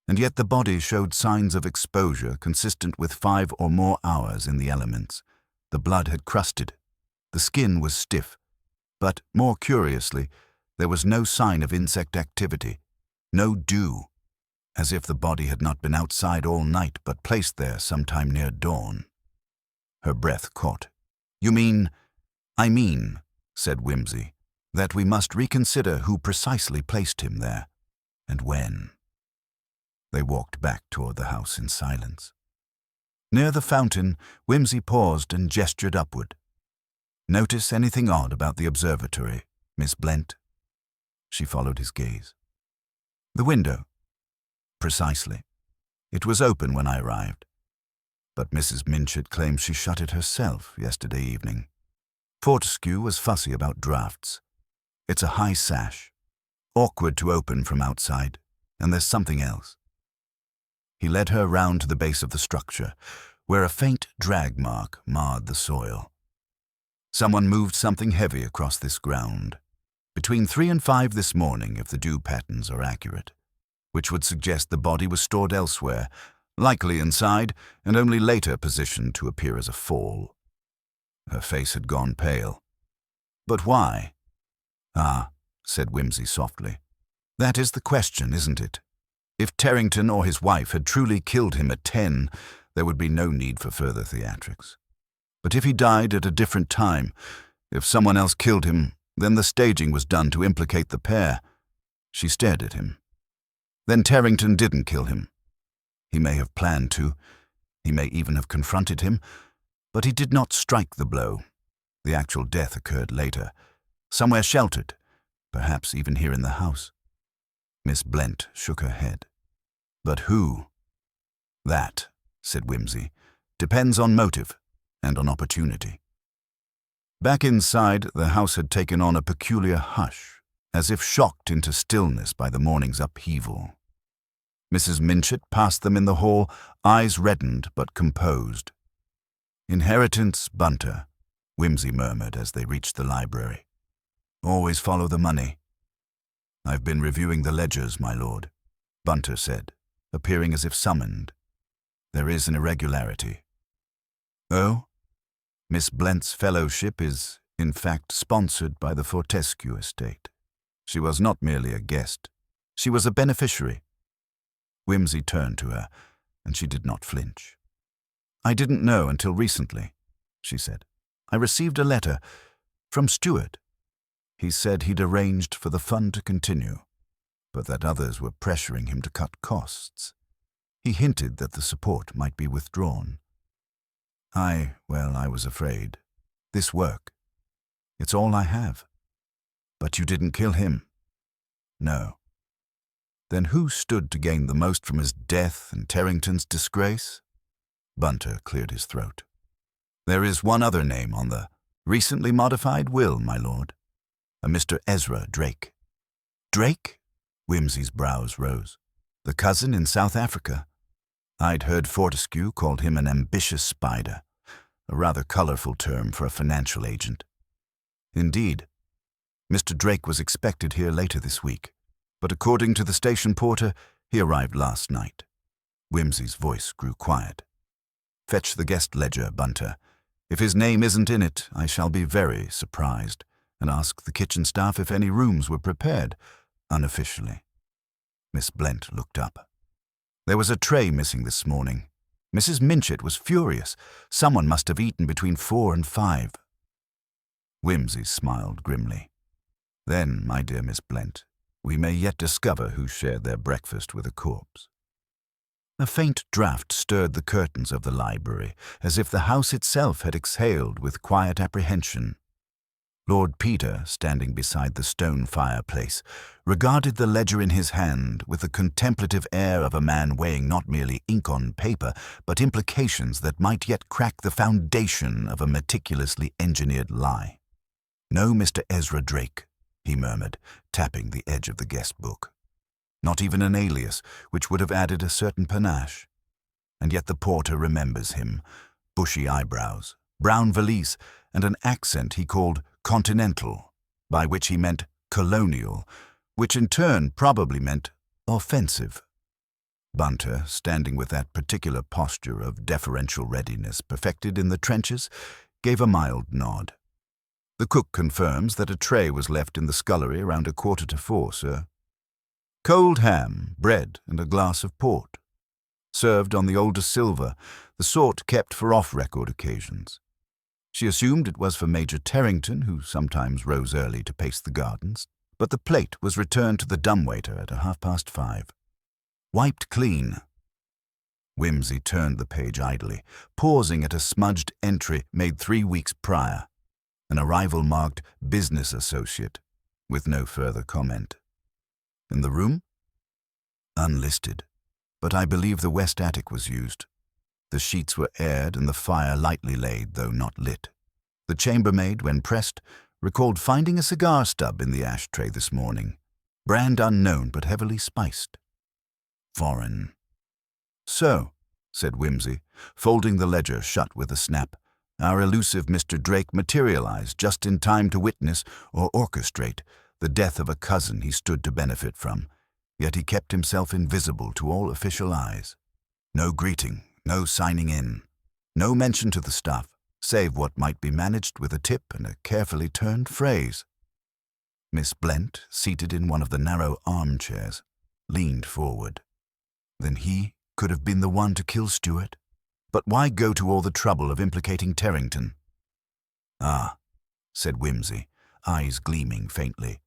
And yet the body showed signs of exposure consistent with 5 or more hours in the elements. The blood had crusted. The skin was stiff. But, more curiously, there was no sign of insect activity, no dew, as if the body had not been outside all night but placed there sometime near dawn. Her breath caught. You mean? I mean, said Wimsey, that we must reconsider who precisely placed him there, and when. They walked back toward the house in silence. Near the fountain, Wimsey paused and gestured upward. Notice anything odd about the observatory, Miss Blent? She followed his gaze. The window. Precisely. It was open when I arrived. But Mrs. Minchet claims she shut it herself yesterday evening. Fortescue was fussy about drafts. It's a high sash, awkward to open from outside, and there's something else. He led her round to the base of the structure, where a faint drag mark marred the soil. Someone moved something heavy across this ground, between 3 and 5 this morning if the dew patterns are accurate, which would suggest the body was stored elsewhere, likely inside, and only later positioned to appear as a fall. Her face had gone pale. But why? Ah, said Wimsey softly. That is the question, isn't it? If Terrington or his wife had truly killed him at 10, there would be no need for further theatrics. But if he died at a different time, if someone else killed him, then the staging was done to implicate the pair. She stared at him. Then Terrington didn't kill him. He may have planned to. He may even have confronted him. But he did not strike the blow. The actual death occurred later, somewhere sheltered, perhaps even here in the house. Miss Blent shook her head. But who? That, said Wimsey, depends on motive and on opportunity. Back inside, the house had taken on a peculiar hush, as if shocked into stillness by the morning's upheaval. Mrs. Minchet passed them in the hall, eyes reddened but composed. "Inheritance, Bunter," Whimsy murmured as they reached the library. "Always follow the money." "I've been reviewing the ledgers, my lord," Bunter said, appearing as if summoned. "There is an irregularity." "Oh? Miss Blent's fellowship is, in fact, sponsored by the Fortescue estate. She was not merely a guest. She was a beneficiary." Whimsy turned to her, and she did not flinch. "I didn't know until recently," she said. "I received a letter from Stewart. He said he'd arranged for the fund to continue, but that others were pressuring him to cut costs. He hinted that the support might be withdrawn. I was afraid. This work. It's all I have." "But you didn't kill him?" "No." "Then who stood to gain the most from his death and Terrington's disgrace?" Bunter cleared his throat. "There is one other name on the recently modified will, my lord. A Mr. Ezra Drake." "Drake?" Whimsy's brows rose. "The cousin in South Africa. I'd heard Fortescue called him an ambitious spider, a rather colorful term for a financial agent." "Indeed. Mr. Drake was expected here later this week, but according to the station porter, he arrived last night." Whimsy's voice grew quiet. "Fetch the guest ledger, Bunter. If his name isn't in it, I shall be very surprised, and ask the kitchen staff if any rooms were prepared, unofficially." Miss Blent looked up. "There was a tray missing this morning. Mrs. Minchet was furious. Someone must have eaten between 4 and 5. Whimsy smiled grimly. "Then, my dear Miss Blent, we may yet discover who shared their breakfast with a corpse." A faint draught stirred the curtains of the library, as if the house itself had exhaled with quiet apprehension. Lord Peter, standing beside the stone fireplace, regarded the ledger in his hand with the contemplative air of a man weighing not merely ink on paper, but implications that might yet crack the foundation of a meticulously engineered lie. "No Mr. Ezra Drake," he murmured, tapping the edge of the guest book. "Not even an alias, which would have added a certain panache. And yet the porter remembers him. Bushy eyebrows, brown valise, and an accent he called continental, by which he meant colonial, which in turn probably meant offensive." Bunter, standing with that particular posture of deferential readiness perfected in the trenches, gave a mild nod. "The cook confirms that a tray was left in the scullery around 3:45, sir. Cold ham, bread, and a glass of port. Served on the older silver, the sort kept for off-record occasions. She assumed it was for Major Terrington, who sometimes rose early to pace the gardens, but the plate was returned to the dumbwaiter at 5:30. Wiped clean." Whimsy turned the page idly, pausing at a smudged entry made 3 weeks prior, an arrival marked "Business Associate," with no further comment. "In the room?" "Unlisted, but I believe the west attic was used. The sheets were aired and the fire lightly laid, though not lit. The chambermaid, when pressed, recalled finding a cigar stub in the ashtray this morning. Brand unknown, but heavily spiced. Foreign." "So," said Whimsy, folding the ledger shut with a snap, "our elusive Mr. Drake materialized just in time to witness or orchestrate the death of a cousin he stood to benefit from, yet he kept himself invisible to all official eyes. No greeting, no signing in, no mention to the staff, save what might be managed with a tip and a carefully turned phrase." Miss Blent, seated in one of the narrow armchairs, leaned forward. "Then he could have been the one to kill Stewart? But why go to all the trouble of implicating Terrington?" "Ah," said Whimsy, eyes gleaming faintly.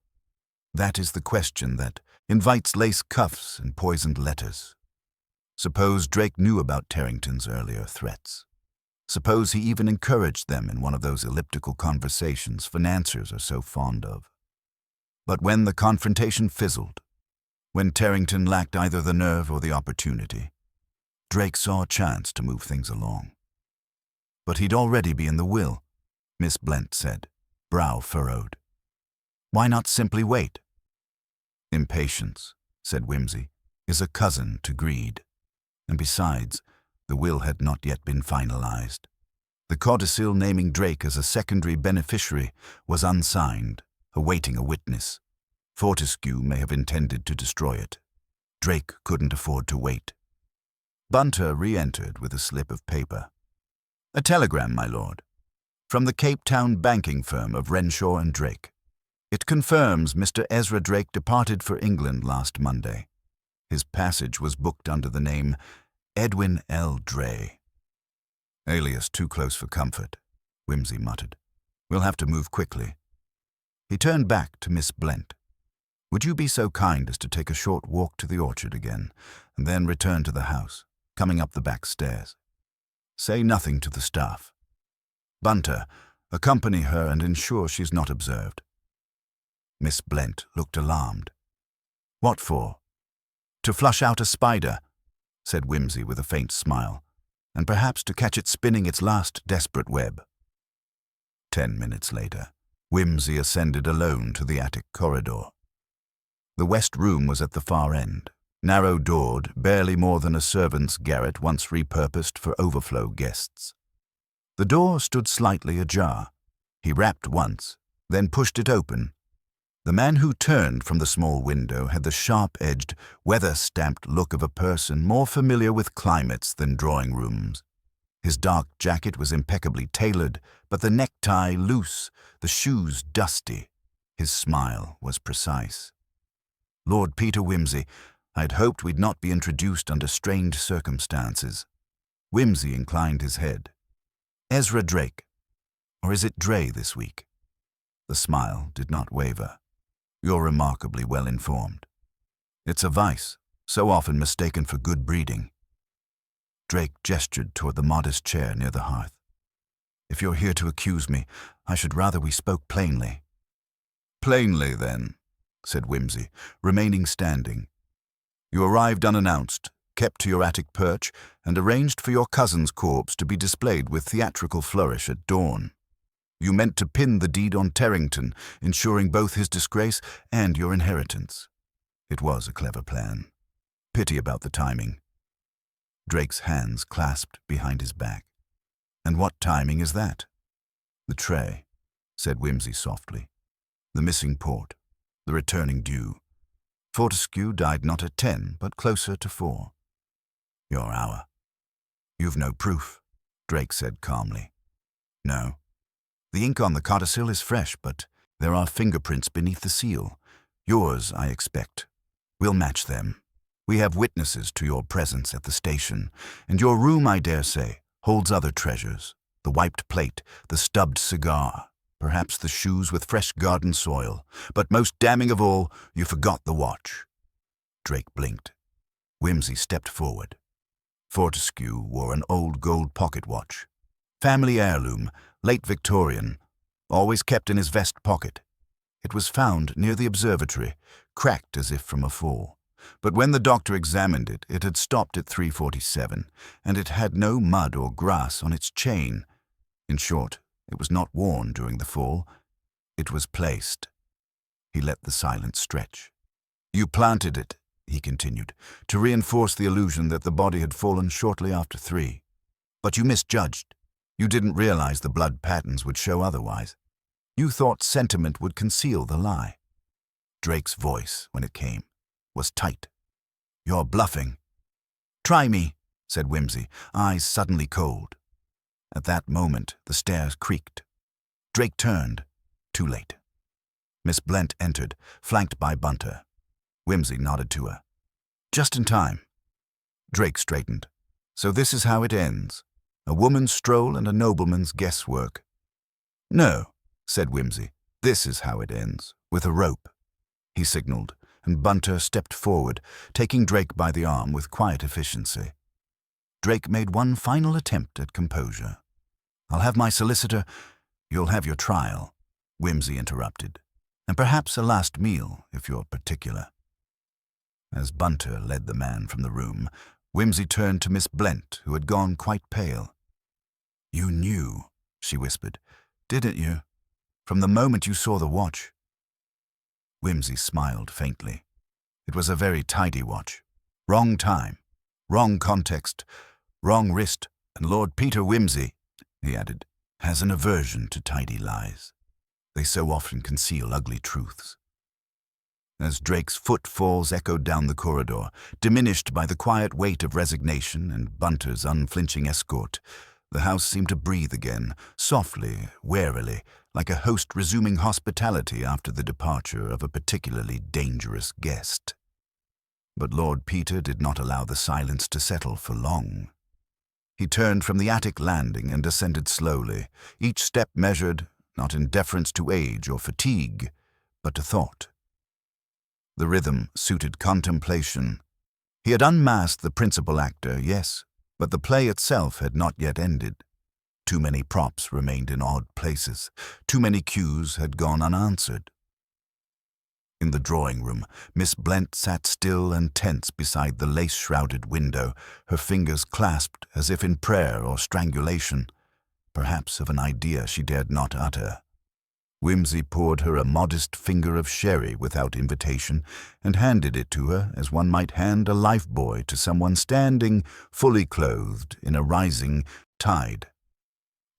"That is the question that invites lace cuffs and poisoned letters. Suppose Drake knew about Terrington's earlier threats. Suppose he even encouraged them in one of those elliptical conversations financiers are so fond of. But when the confrontation fizzled, when Terrington lacked either the nerve or the opportunity, Drake saw a chance to move things along. But he'd already be in the will," Miss Blent said, brow furrowed. "Why not simply wait?" "Impatience," said Whimsy. is a cousin to greed. And besides, the will had not yet been finalized. The codicil naming Drake as a secondary beneficiary was unsigned, awaiting a witness. Fortescue may have intended to destroy it. Drake couldn't afford to wait. Bunter re-entered with a slip of paper. "A telegram, my lord. From the Cape Town banking firm of Renshaw and Drake. It confirms Mr. Ezra Drake departed for England last Monday. His passage was booked under the name Edwin L. Dray." "Alias too close for comfort," Whimsy muttered. "We'll have to move quickly." He turned back to Miss Blent. "Would you be so kind as to take a short walk to the orchard again, and then return to the house, coming up the back stairs? Say nothing to the staff. Bunter, accompany her and ensure she's not observed." Miss Blent looked alarmed. "What for?" "To flush out a spider," said Whimsy with a faint smile, "and perhaps to catch it spinning its last desperate web." 10 minutes later, Whimsy ascended alone to the attic corridor. The west room was at the far end, narrow-doored, barely more than a servant's garret once repurposed for overflow guests. The door stood slightly ajar. He rapped once, then pushed it open. The man who turned from the small window had the sharp-edged, weather-stamped look of a person more familiar with climates than drawing rooms. His dark jacket was impeccably tailored, but the necktie loose, the shoes dusty. His smile was precise. "Lord Peter Whimsy, I'd hoped we'd not be introduced under strained circumstances." Whimsy inclined his head. "Ezra Drake, or is it Dray this week?" The smile did not waver. "You're remarkably well informed. It's a vice, so often mistaken for good breeding." Drake gestured toward the modest chair near the hearth. "If you're here to accuse me, I should rather we spoke plainly." "Plainly, then," said Whimsy, remaining standing. "You arrived unannounced, kept to your attic perch, and arranged for your cousin's corpse to be displayed with theatrical flourish at dawn. You meant to pin the deed on Terrington, ensuring both his disgrace and your inheritance. It was a clever plan. Pity about the timing." Drake's hands clasped behind his back. "And what timing is that?" "The tray," said Whimsy softly. "The missing port, the returning dew. Fortescue died not at 10, but closer to 4. Your hour." "You've no proof," Drake said calmly. "No. The ink on the codicil is fresh, but there are fingerprints beneath the seal. Yours, I expect. We'll match them. We have witnesses to your presence at the station, and your room, I dare say, holds other treasures. The wiped plate, the stubbed cigar, perhaps the shoes with fresh garden soil. But most damning of all, you forgot the watch." Drake blinked. Whimsy stepped forward. Fortescue wore an old gold pocket watch. Family heirloom, late Victorian, always kept in his vest pocket. It was found near the observatory, cracked as if from a fall. But when the doctor examined it, it had stopped at 3:47, and it had no mud or grass on its chain. In short, it was not worn during the fall. It was placed. He let the silence stretch. "You planted it," he continued, "to reinforce the illusion that the body had fallen shortly after 3. But you misjudged. You didn't realize the blood patterns would show otherwise. You thought sentiment would conceal the lie." Drake's voice, when it came, was tight. "You're bluffing." "Try me," said Whimsy, eyes suddenly cold. At that moment, the stairs creaked. Drake turned. Too late. Miss Blent entered, flanked by Bunter. Whimsy nodded to her. "Just in time." Drake straightened. "So this is how it ends. A woman's stroll and a nobleman's guesswork." "No," said Whimsy. "This is how it ends, with a rope." He signaled, and Bunter stepped forward, taking Drake by the arm with quiet efficiency. Drake made one final attempt at composure. "I'll have my solicitor—" "You'll have your trial," Whimsy interrupted. "And perhaps a last meal, if you're particular." As Bunter led the man from the room, Whimsy turned to Miss Blent, who had gone quite pale. "You knew," she whispered, "didn't you? From the moment you saw the watch." Whimsy smiled faintly. It was a very tidy watch, Wrong time, wrong context, wrong wrist, and Lord Peter Wimsey, he added, has an aversion to tidy lies. They so often conceal ugly truths. As Drake's footfalls echoed down the corridor, diminished by the quiet weight of resignation and Bunter's unflinching escort, the house seemed to breathe again, softly, warily, like a host resuming hospitality after the departure of a particularly dangerous guest. But Lord Peter did not allow the silence to settle for long. He turned from the attic landing and ascended slowly, each step measured, not in deference to age or fatigue, but to thought. The rhythm suited contemplation. He had unmasked the principal actor, yes, but the play itself had not yet ended. Too many props remained in odd places. Too many cues had gone unanswered. In the drawing room, Miss Blent sat still and tense beside the lace-shrouded window, her fingers clasped as if in prayer or strangulation, perhaps of an idea she dared not utter. Wimsey poured her a modest finger of sherry without invitation and handed it to her as one might hand a lifebuoy to someone standing, fully clothed, in a rising tide.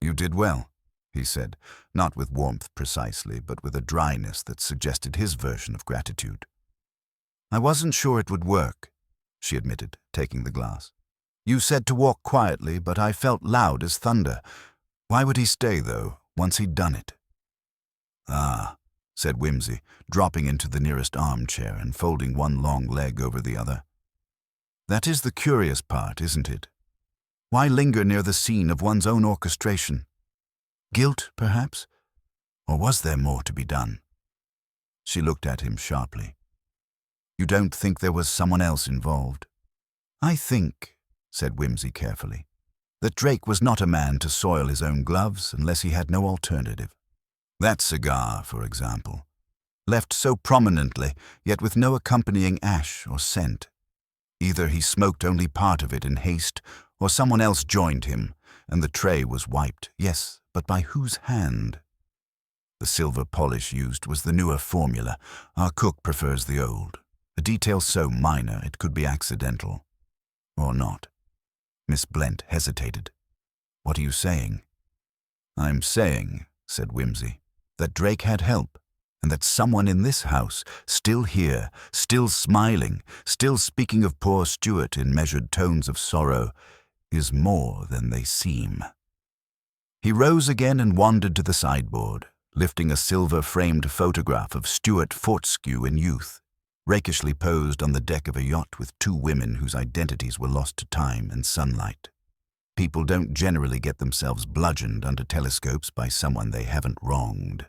"You did well," he said, not with warmth precisely, but with a dryness that suggested his version of gratitude. "I wasn't sure it would work," she admitted, taking the glass. "You said to walk quietly, but I felt loud as thunder. Why would he stay, though, once he'd done it?" "Ah," said Wimsey, dropping into the nearest armchair and folding one long leg over the other. "That is the curious part, isn't it? Why linger near the scene of one's own orchestration? Guilt, perhaps? Or was there more to be done?" She looked at him sharply. "You don't think there was someone else involved?" "I think," said Wimsey carefully, "that Drake was not a man to soil his own gloves unless he had no alternative. That cigar, for example, left so prominently, yet with no accompanying ash or scent. Either he smoked only part of it in haste, or someone else joined him, and the tray was wiped. Yes, but by whose hand? The silver polish used was the newer formula. Our cook prefers the old. A detail so minor it could be accidental. Or not. Miss Blent hesitated. "What are you saying?" "I'm saying," said Wimsey, "that Drake had help, and that someone in this house, still here, still smiling, still speaking of poor Stuart in measured tones of sorrow, is more than they seem." He rose again and wandered to the sideboard, lifting a silver-framed photograph of Stuart Fortescue in youth, rakishly posed on the deck of a yacht with two women whose identities were lost to time and sunlight. People don't generally get themselves bludgeoned under telescopes by someone they haven't wronged.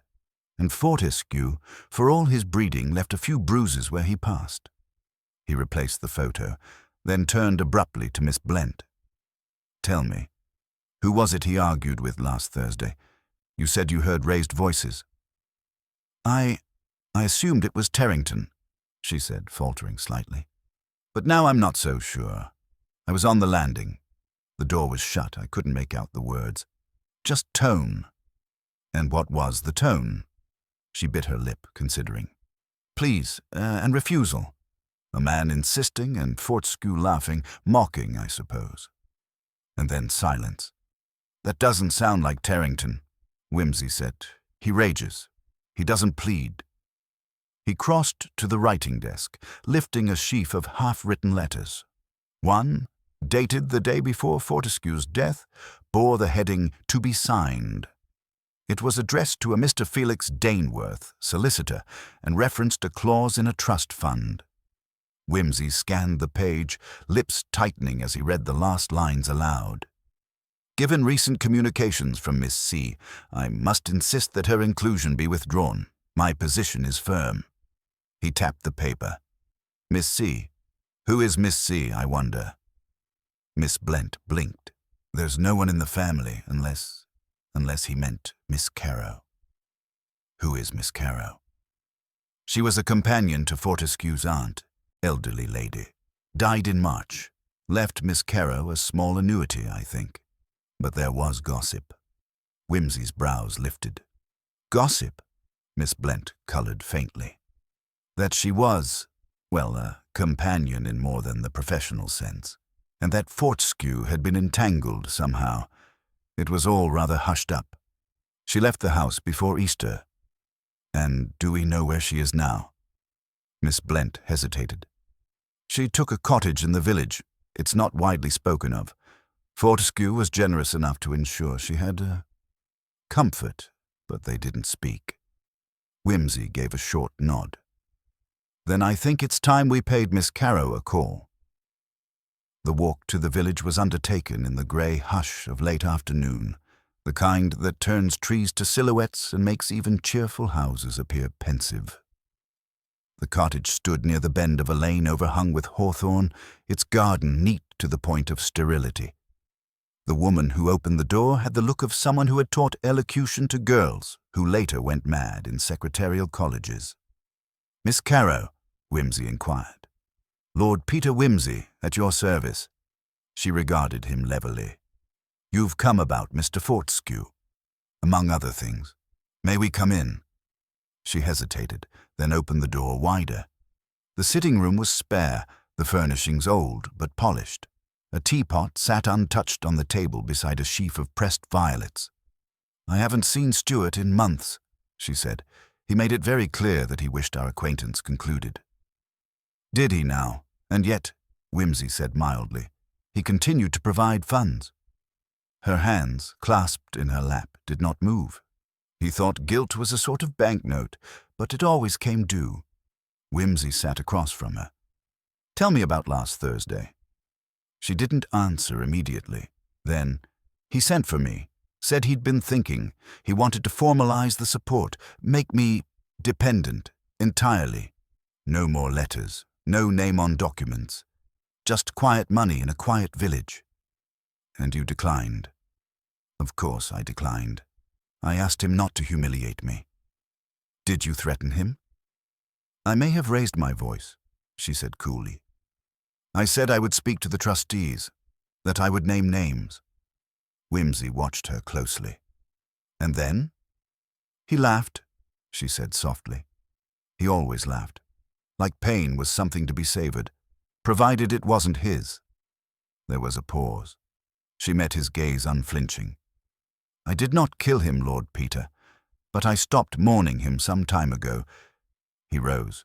And Fortescue, for all his breeding, left a few bruises where he passed. He replaced the photo, then turned abruptly to Miss Blent. "Tell me, who was it he argued with last Thursday? You said you heard raised voices." I assumed it was Terrington," she said, faltering slightly. "But now I'm not so sure. I was on the landing. The door was shut. I couldn't make out the words. Just tone." "And what was the tone?" She bit her lip, considering. "Please, and refusal. A man insisting and Fortescue laughing, mocking, I suppose." And then silence. "That doesn't sound like Terrington," Wimsey said. "He rages. He doesn't plead." He crossed to the writing desk, lifting a sheaf of half-written letters. One, dated the day before Fortescue's death, bore the heading, "To be signed." It was addressed to a Mr. Felix Daneworth, solicitor, and referenced a clause in a trust fund. Wimsey scanned the page, lips tightening as he read the last lines aloud. "Given recent communications from Miss C, I must insist that her inclusion be withdrawn. My position is firm." He tapped the paper. "Miss C? Who is Miss C, I wonder?" Miss Blent blinked. "There's no one in the family, unless he meant Miss Carrow." "Who is Miss Carrow?" "She was a companion to Fortescue's aunt, elderly lady. Died in March. Left Miss Carrow a small annuity, I think. But there was gossip." Wimsey's brows lifted. "Gossip?" Miss Blent colored faintly. "That she was, well, companion in more than the professional sense, and that Fortescue had been entangled somehow. It was all rather hushed up. She left the house before Easter. And do we know where she is now? Miss Blent hesitated. She took a cottage in the village. It's not widely spoken of. Fortescue was generous enough to ensure she had comfort, but they didn't speak. Whimsy gave a short nod. Then I think it's time we paid Miss Carrow a call. The walk to the village was undertaken in the grey hush of late afternoon, the kind that turns trees to silhouettes and makes even cheerful houses appear pensive. The cottage stood near the bend of a lane overhung with hawthorn, its garden neat to the point of sterility. The woman who opened the door had the look of someone who had taught elocution to girls who later went mad in secretarial colleges. "Miss Carrow," Whimsy inquired. "Lord Peter Whimsy, at your service." She regarded him levelly. "You've come about Mr. Fortescue, among other things. May we come in?" She hesitated, then opened the door wider. The sitting room was spare, the furnishings old but polished. A teapot sat untouched on the table beside a sheaf of pressed violets. "I haven't seen Stuart in months," she said. "He made it very clear that he wished our acquaintance concluded." "Did he now? And yet," Whimsy said mildly, "he continued to provide funds." Her hands, clasped in her lap, did not move. He thought gilt was a sort of banknote, but it always came due. Whimsy sat across from her. "Tell me about last Thursday." She didn't answer immediately. Then, "He sent for me, said he'd been thinking. He wanted to formalize the support, make me dependent, entirely. No more letters, no name on documents. Just quiet money in a quiet village." "And you declined?" "Of course I declined. I asked him not to humiliate me." "Did you threaten him?" "I may have raised my voice," she said coolly. "I said I would speak to the trustees, that I would name names." Whimsy watched her closely. "And then?" "He laughed," she said softly. He always laughed, like pain was something to be savored, provided it wasn't his. There was a pause. She met his gaze unflinching. "I did not kill him, Lord Peter, but I stopped mourning him some time ago." He rose.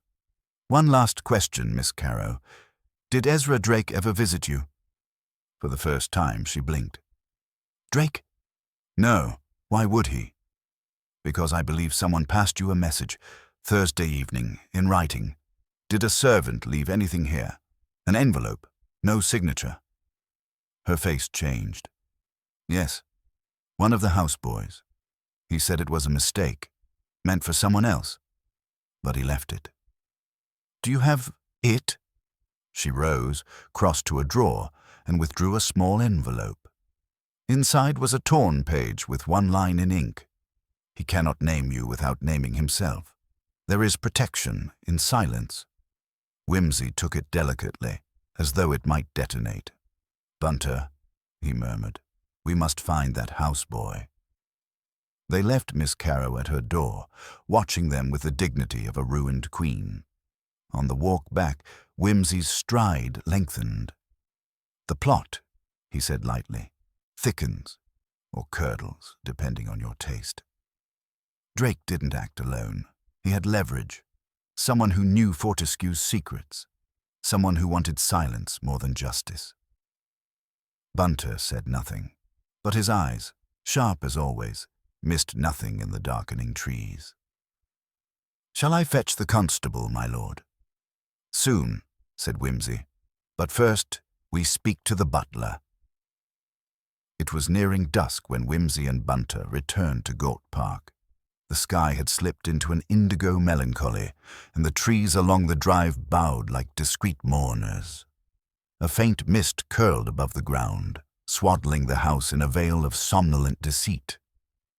"One last question, Miss Carrow. Did Ezra Drake ever visit you?" For the first time, she blinked. "Drake?" "No. Why would he?" "Because I believe someone passed you a message, Thursday evening, in writing. Did a servant leave anything here? An envelope? No signature?" Her face changed. "Yes. One of the houseboys. He said it was a mistake, meant for someone else. But he left it." "Do you have it?" She rose, crossed to a drawer, and withdrew a small envelope. Inside was a torn page with one line in ink. "He cannot name you without naming himself. There is protection in silence." Whimsy took it delicately, as though it might detonate. "Bunter," he murmured, "we must find that houseboy." They left Miss Carrow at her door, watching them with the dignity of a ruined queen. On the walk back, Whimsy's stride lengthened. "The plot," he said lightly, "thickens, or curdles, depending on your taste. Drake didn't act alone. He had leverage. Someone who knew Fortescue's secrets. Someone who wanted silence more than justice." Bunter said nothing, but his eyes, sharp as always, missed nothing in the darkening trees. "Shall I fetch the constable, my lord?" "Soon," said Whimsy. "But first, we speak to the butler." It was nearing dusk when Whimsy and Bunter returned to Galt Park. The sky had slipped into an indigo melancholy, and the trees along the drive bowed like discreet mourners. A faint mist curled above the ground, swaddling the house in a veil of somnolent deceit.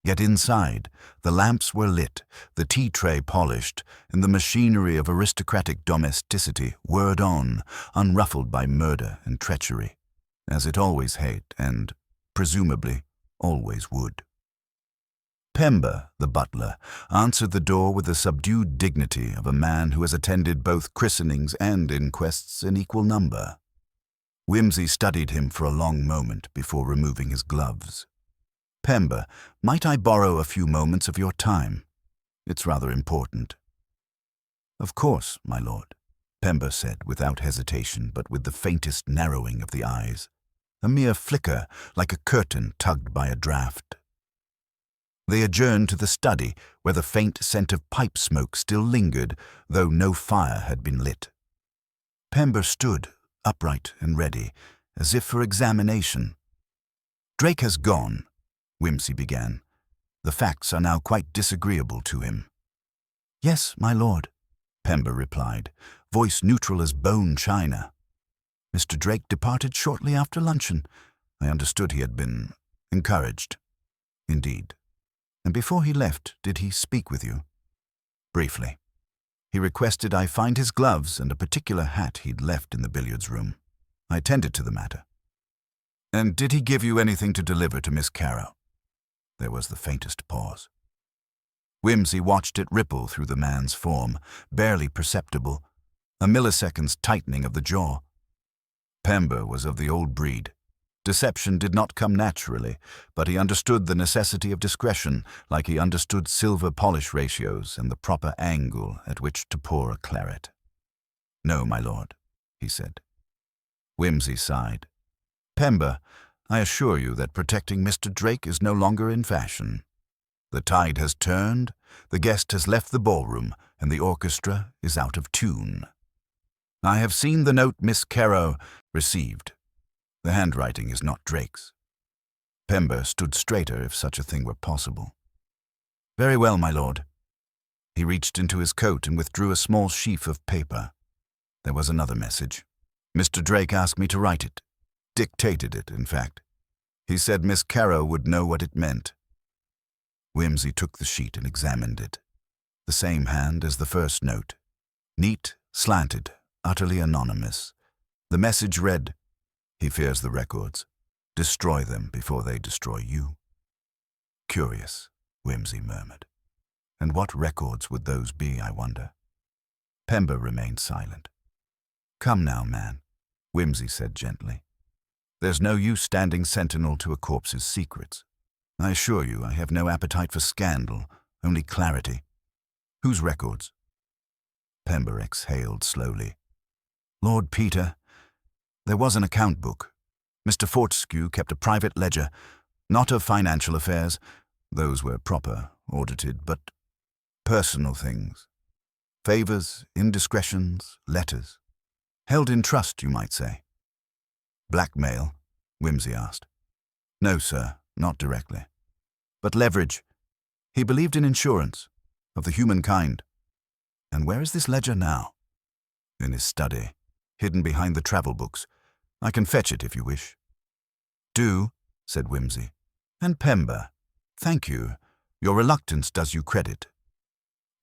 Yet inside, the lamps were lit, the tea tray polished, and the machinery of aristocratic domesticity whirred on, unruffled by murder and treachery, as it always had and, presumably, always would. Pember, the butler, answered the door with the subdued dignity of a man who has attended both christenings and inquests in equal number. Wimsey studied him for a long moment before removing his gloves. "Pember, might I borrow a few moments of your time? It's rather important." "Of course, my lord," Pember said without hesitation but with the faintest narrowing of the eyes, a mere flicker like a curtain tugged by a draught. They adjourned to the study, where the faint scent of pipe smoke still lingered, though no fire had been lit. Pember stood, upright and ready, as if for examination. "Drake has gone," Wimsey began. "The facts are now quite disagreeable to him." "Yes, my lord," Pember replied, voice neutral as bone china. "Mr. Drake departed shortly after luncheon. I understood he had been encouraged." "Indeed. And before he left, did he speak with you?" "Briefly. He requested I find his gloves and a particular hat he'd left in the billiards room. I attended to the matter." "And did he give you anything to deliver to Miss Carrow?" There was the faintest pause. Wimsey watched it ripple through the man's form, barely perceptible, a millisecond's tightening of the jaw. Pember was of the old breed. Deception did not come naturally, but he understood the necessity of discretion, like he understood silver polish ratios and the proper angle at which to pour a claret. "No, my lord," he said. Wimsey sighed. "Pember, I assure you that protecting Mr. Drake is no longer in fashion. The tide has turned, the guest has left the ballroom, and the orchestra is out of tune. I have seen the note Miss Carrow received. The handwriting is not Drake's." Pember stood straighter if such a thing were possible. "Very well, my lord." He reached into his coat and withdrew a small sheaf of paper. There was another message. "Mr. Drake asked me to write it. Dictated it, in fact. He said Miss Carrow would know what it meant." Wimsey took the sheet and examined it. The same hand as the first note. Neat, slanted, utterly anonymous. The message read, "He fears the records. Destroy them before they destroy you." "Curious," Wimsey murmured. "And what records would those be, I wonder?" Pember remained silent. "Come now, man," Wimsey said gently. "There's no use standing sentinel to a corpse's secrets. I assure you I have no appetite for scandal, only clarity. Whose records?" Pember exhaled slowly. "Lord Peter. There was an account book. Mr. Fortescue kept a private ledger, not of financial affairs. Those were proper, audited, but personal things. Favors, indiscretions, letters. Held in trust, you might say." "Blackmail?" Wimsey asked. "No, sir, not directly. But leverage. He believed in insurance, of the human kind." "And where is this ledger now?" "In his study, hidden behind the travel books. I can fetch it if you wish." "Do," said Wimsey. "And Pember, thank you. Your reluctance does you credit."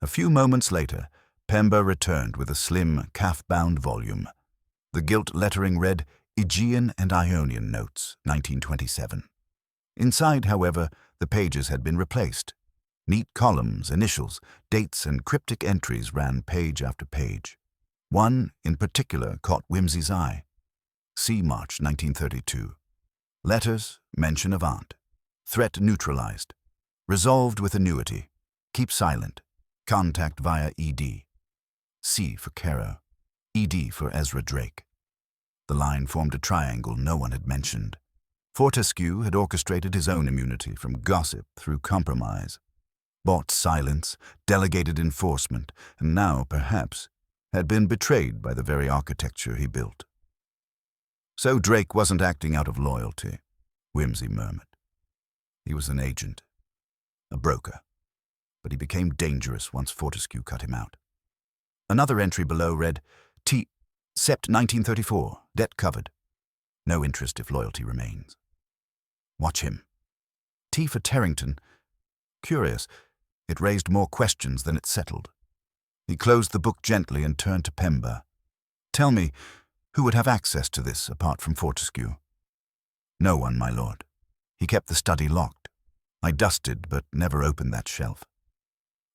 A few moments later, Pember returned with a slim, calf-bound volume. The gilt lettering read, "Aegean and Ionian Notes, 1927. Inside, however, the pages had been replaced. Neat columns, initials, dates, and cryptic entries ran page after page. One, in particular, caught Wimsey's eye. "C. March, 1932. Letters, mention of aunt. Threat neutralized. Resolved with annuity. Keep silent. Contact via ED. C for Carrow. ED for Ezra Drake." The line formed a triangle no one had mentioned. Fortescue had orchestrated his own immunity from gossip through compromise. Bought silence, delegated enforcement, and now, perhaps, had been betrayed by the very architecture he built. "So Drake wasn't acting out of loyalty," Wimsey murmured. "He was an agent, a broker, but he became dangerous once Fortescue cut him out." Another entry below read, "T. Sept 1934, debt covered. No interest if loyalty remains." Watch him. T for Terrington. Curious, it raised more questions than it settled. He closed the book gently and turned to Pember. "Tell me, who would have access to this apart from Fortescue?" "No one, my lord. He kept the study locked." I dusted but never opened that shelf.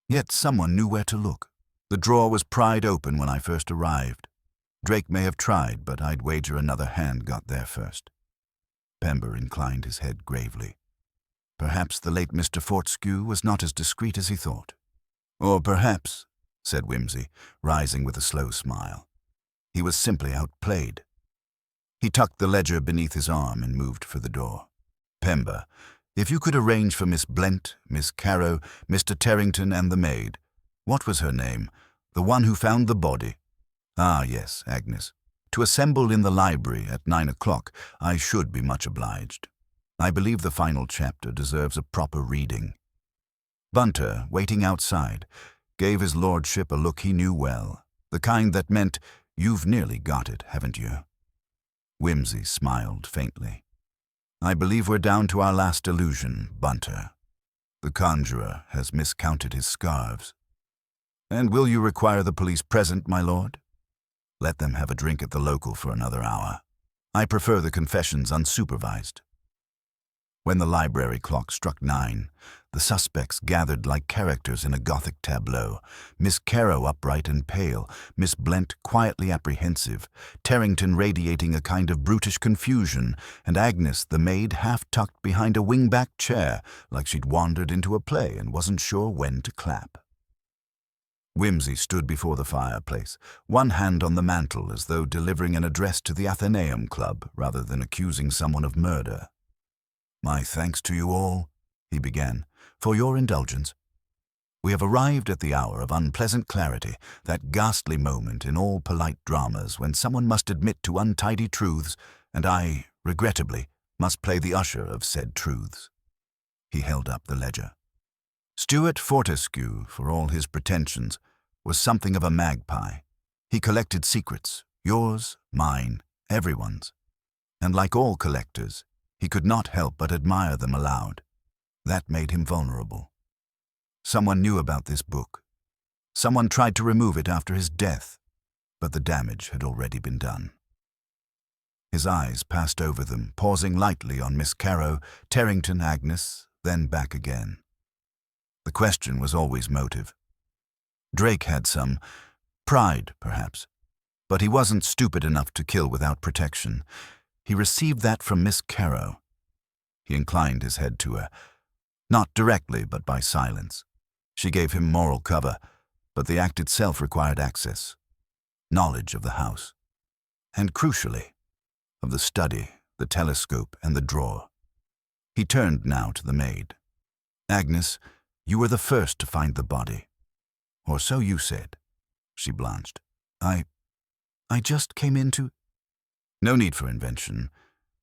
Yet someone knew where to look. The drawer was pried open when I first arrived. Drake may have tried, but I'd wager another hand got there first. Pember inclined his head gravely. Perhaps the late Mr. Fortescue was not as discreet as he thought. Or perhaps, said Wimsey, rising with a slow smile, he was simply outplayed. He tucked the ledger beneath his arm and moved for the door. Pember, if you could arrange for Miss Blent, Miss Carrow, Mr. Terrington and the maid. What was her name? The one who found the body. Ah, yes, Agnes. To assemble in the library at 9 o'clock, I should be much obliged. I believe the final chapter deserves a proper reading. Bunter, waiting outside, gave his lordship a look he knew well, the kind that meant, "You've nearly got it, haven't you?" Wimsey smiled faintly. "I believe we're down to our last illusion, Bunter. The conjurer has miscounted his scarves. And will you require the police present, my lord? Let them have a drink at the local for another hour. I prefer the confessions unsupervised." When the library clock struck 9, the suspects gathered like characters in a Gothic tableau, Miss Carrow upright and pale, Miss Blent quietly apprehensive, Terrington radiating a kind of brutish confusion, and Agnes, the maid, half-tucked behind a wing-back chair, like she'd wandered into a play and wasn't sure when to clap. Wimsey stood before the fireplace, one hand on the mantel as though delivering an address to the Athenaeum Club rather than accusing someone of murder. "My thanks to you all," he began, "for your indulgence. We have arrived at the hour of unpleasant clarity, that ghastly moment in all polite dramas when someone must admit to untidy truths, and I, regrettably, must play the usher of said truths." He held up the ledger. Stuart Fortescue, for all his pretensions, was something of a magpie. He collected secrets, yours, mine, everyone's. And like all collectors, he could not help but admire them aloud. That made him vulnerable. Someone knew about this book. Someone tried to remove it after his death, but the damage had already been done. His eyes passed over them, pausing lightly on Miss Carrow, Terrington, Agnes, then back again. The question was always motive. Drake had some pride, perhaps, but he wasn't stupid enough to kill without protection. He received that from Miss Carrow. He inclined his head to her, not directly but by silence. She gave him moral cover, but the act itself required access, knowledge of the house, and crucially, of the study, the telescope, and the drawer. He turned now to the maid. "Agnes, you were the first to find the body. Or so you said." She blanched. I just came in to—" "No need for invention.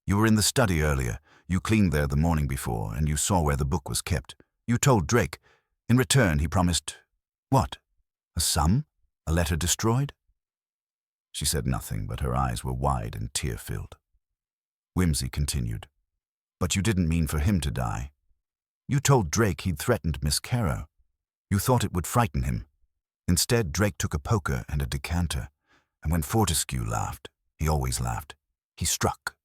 You were in the study earlier. You cleaned there the morning before, and you saw where the book was kept. You told Drake. In return, he promised— What? A sum? A letter destroyed?" She said nothing, but her eyes were wide and tear-filled. Wimsey continued. "But you didn't mean for him to die. You told Drake he'd threatened Miss Carrow. You thought it would frighten him. Instead, Drake took a poker and a decanter, and when Fortescue laughed, he always laughed, he struck."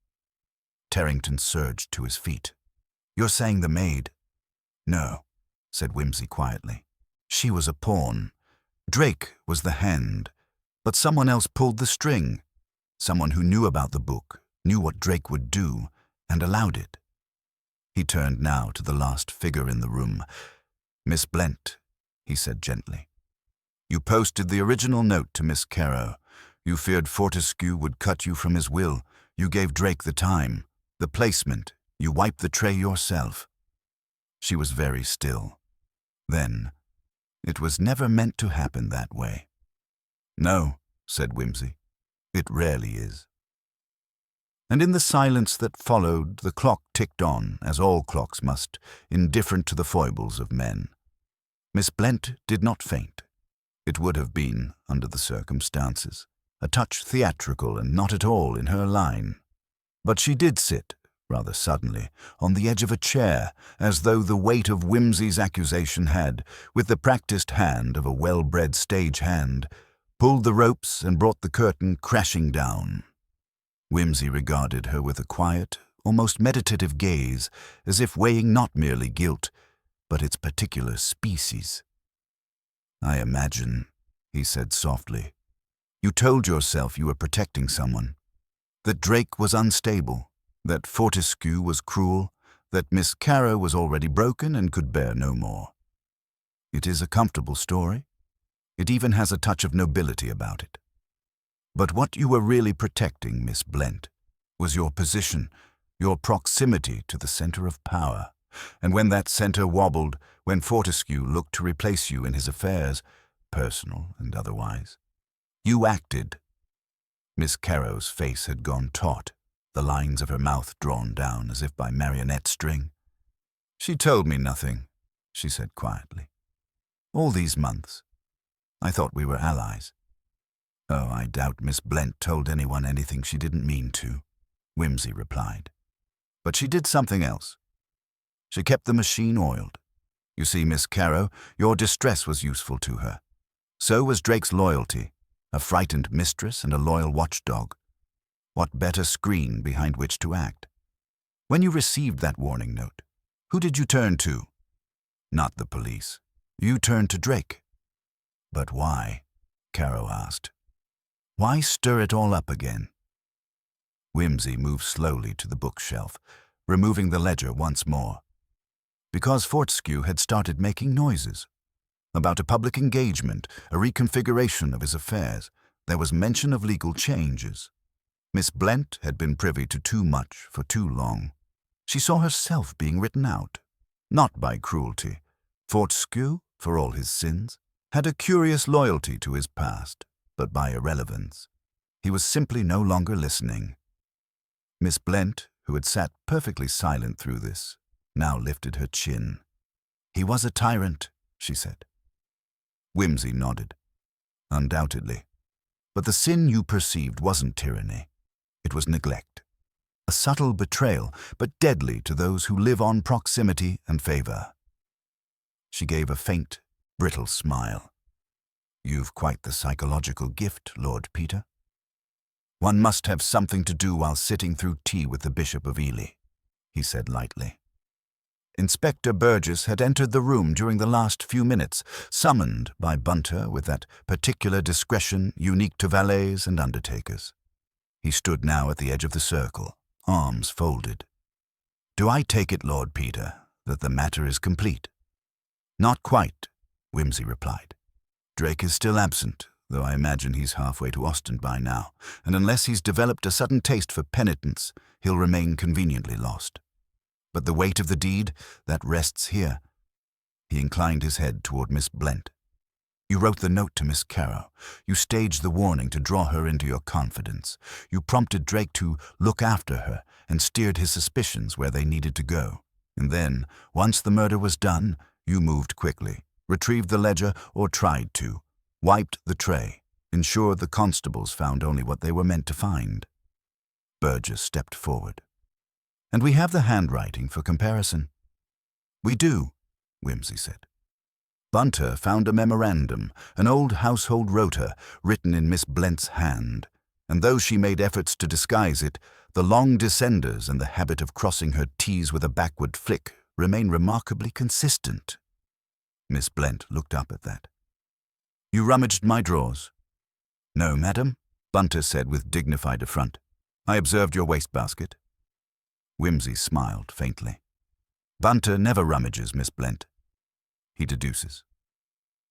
Terrington surged to his feet. "You're saying the maid?" "No," said Wimsey quietly. "She was a pawn. Drake was the hand, but someone else pulled the string. Someone who knew about the book, knew what Drake would do, and allowed it." He turned now to the last figure in the room. "Miss Blent," he said gently. "You posted the original note to Miss Carrow. You feared Fortescue would cut you from his will. You gave Drake the time, the placement. You wiped the tray yourself." She was very still. Then, "It was never meant to happen that way." "No," said Wimsey. "It rarely is." And in the silence that followed, the clock ticked on, as all clocks must, indifferent to the foibles of men. Miss Blent did not faint. It would have been, under the circumstances, a touch theatrical and not at all in her line. But she did sit, rather suddenly, on the edge of a chair, as though the weight of Wimsey's accusation had, with the practiced hand of a well-bred stage hand, pulled the ropes and brought the curtain crashing down. Wimsey regarded her with a quiet, almost meditative gaze, as if weighing not merely guilt, but its particular species. "I imagine," he said softly, "you told yourself you were protecting someone, that Drake was unstable, that Fortescue was cruel, that Miss Caro was already broken and could bear no more. It is a comfortable story. It even has a touch of nobility about it. But what you were really protecting, Miss Blent, was your position, your proximity to the center of power. And when that center wobbled, when Fortescue looked to replace you in his affairs, personal and otherwise, you acted." Miss Caro's face had gone taut, the lines of her mouth drawn down as if by marionette string. "She told me nothing," she said quietly. "All these months, I thought we were allies." "Oh, I doubt Miss Blent told anyone anything she didn't mean to," Whimsy replied. "But she did something else. She kept the machine oiled. You see, Miss Caro, your distress was useful to her. So was Drake's loyalty, a frightened mistress and a loyal watchdog. What better screen behind which to act? When you received that warning note, who did you turn to? Not the police. You turned to Drake." "But why?" Caro asked. "Why stir it all up again?" Whimsy moved slowly to the bookshelf, removing the ledger once more. Because Fortescue had started making noises. About a public engagement, a reconfiguration of his affairs. There was mention of legal changes. Miss Blent had been privy to too much for too long. She saw herself being written out, not by cruelty. Fortescue, for all his sins, had a curious loyalty to his past, but by irrelevance. He was simply no longer listening. Miss Blent, who had sat perfectly silent through this, now lifted her chin. "He was a tyrant," she said. Whimsy nodded. "Undoubtedly. But the sin you perceived wasn't tyranny. It was neglect. A subtle betrayal, but deadly to those who live on proximity and favor." She gave a faint, brittle smile. "You've quite the psychological gift, Lord Peter. One must have something to do while sitting through tea with the Bishop of Ely," he said lightly. Inspector Burgess had entered the room during the last few minutes, summoned by Bunter with that particular discretion unique to valets and undertakers. He stood now at the edge of the circle, arms folded. "Do I take it, Lord Peter, that the matter is complete?" "Not quite," Whimsy replied. "Drake is still absent, though I imagine he's halfway to Ostend by now, and unless he's developed a sudden taste for penitence, he'll remain conveniently lost. But the weight of the deed, that rests here." He inclined his head toward Miss Blent. "You wrote the note to Miss Caro. You staged the warning to draw her into your confidence. You prompted Drake to look after her and steered his suspicions where they needed to go. And then, once the murder was done, you moved quickly, retrieved the ledger, or tried to, wiped the tray, ensured the constables found only what they were meant to find." Burgess stepped forward. "And we have the handwriting for comparison." "We do," Whimsy said. "Bunter found a memorandum, an old household rota, written in Miss Blent's hand, and though she made efforts to disguise it, the long descenders and the habit of crossing her T's with a backward flick remain remarkably consistent." Miss Blent looked up at that. "You rummaged my drawers?" "No, madam," Bunter said with dignified affront. "I observed your wastebasket." Whimsy smiled faintly. "Bunter never rummages, Miss Blent. He deduces."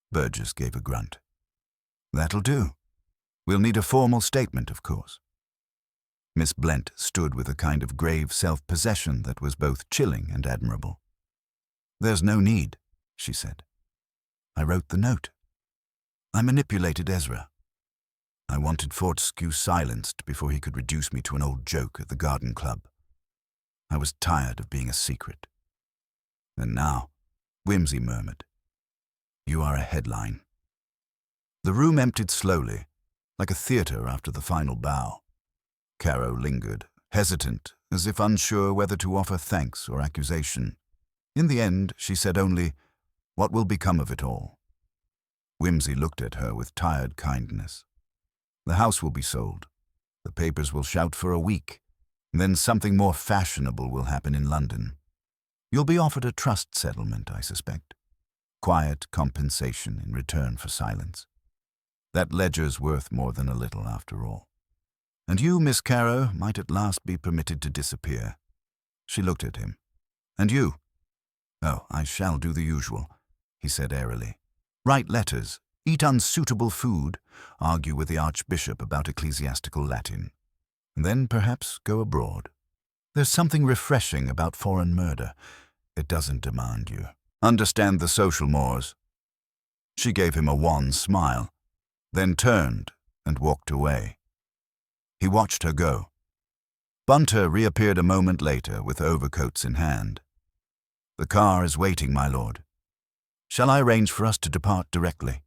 Burgess gave a grunt. "That'll do. We'll need a formal statement, of course." Miss Blent stood with a kind of grave self-possession that was both chilling and admirable. "There's no need," she said. "I wrote the note. I manipulated Ezra. I wanted Fortescue silenced before he could reduce me to an old joke at the garden club. I was tired of being a secret. And now," Whimsy murmured, "you are a headline." The room emptied slowly, like a theater after the final bow. Caro lingered, hesitant, as if unsure whether to offer thanks or accusation. In the end, she said only, "What will become of it all?" Whimsy looked at her with tired kindness. "The house will be sold. The papers will shout for a week. Then something more fashionable will happen in London. You'll be offered a trust settlement, I suspect. Quiet compensation in return for silence. That ledger's worth more than a little, after all. And you, Miss Caro, might at last be permitted to disappear. She looked at him. And you? Oh, I shall do the usual, he said airily. Write letters, eat unsuitable food, argue with the Archbishop about ecclesiastical Latin, and then perhaps go abroad. There's something refreshing about foreign murder. It doesn't demand you. Understand the social mores. She gave him a wan smile, then turned and walked away. He watched her go. Bunter reappeared a moment later with overcoats in hand. The car is waiting, my lord. Shall I arrange for us to depart directly?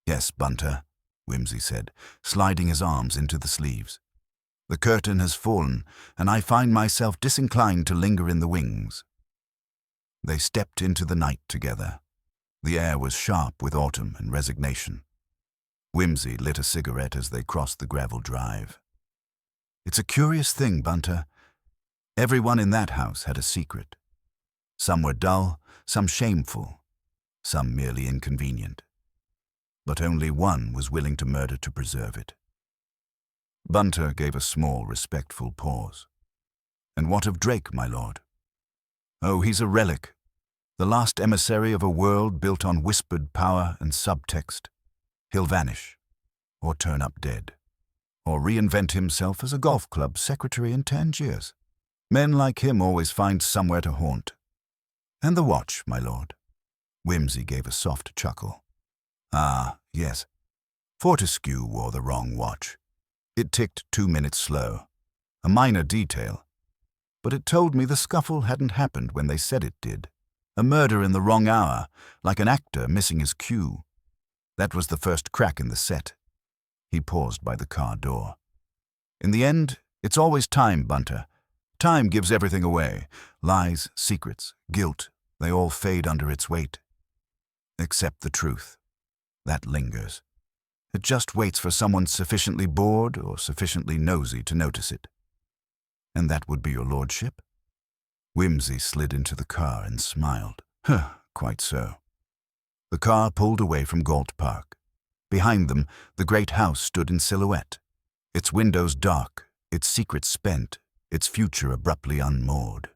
Yes, Bunter, Whimsy said, sliding his arms into the sleeves. The curtain has fallen, and I find myself disinclined to linger in the wings. They stepped into the night together. The air was sharp with autumn and resignation. Whimsy lit a cigarette as they crossed the gravel drive. It's a curious thing, Bunter. Everyone in that house had a secret. Some were dull, some shameful, some merely inconvenient. But only one was willing to murder to preserve it. Bunter gave a small, respectful pause. And what of Drake, my lord? Oh, he's a relic, the last emissary of a world built on whispered power and subtext. He'll vanish, or turn up dead, or reinvent himself as a golf club secretary in Tangiers. Men like him always find somewhere to haunt. And the watch, my lord. Whimsy gave a soft chuckle. Ah, yes. Fortescue wore the wrong watch. It ticked 2 minutes slow. A minor detail. But it told me the scuffle hadn't happened when they said it did. A murder in the wrong hour, like an actor missing his cue. That was the first crack in the set. He paused by the car door. In the end, it's always time, Bunter. Time gives everything away. Lies, secrets, guilt, they all fade under its weight. Except the truth. That lingers. It just waits for someone sufficiently bored or sufficiently nosy to notice it. And that would be your lordship? Whimsy slid into the car and smiled. Quite so. The car pulled away from Galt Park. Behind them, the great house stood in silhouette, its windows dark, its secrets spent, its future abruptly unmoored.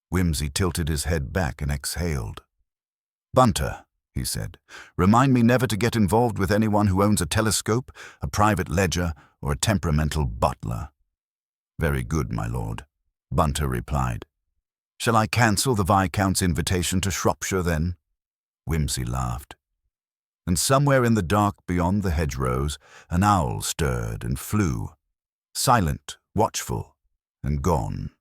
Whimsy tilted his head back and exhaled. Bunter, he said, remind me never to get involved with anyone who owns a telescope, a private ledger, or a temperamental butler. Very good, my lord, Bunter replied. Shall I cancel the Viscount's invitation to Shropshire, then? Whimsy laughed. And somewhere in the dark beyond the hedgerows, an owl stirred and flew, silent, watchful, and gone.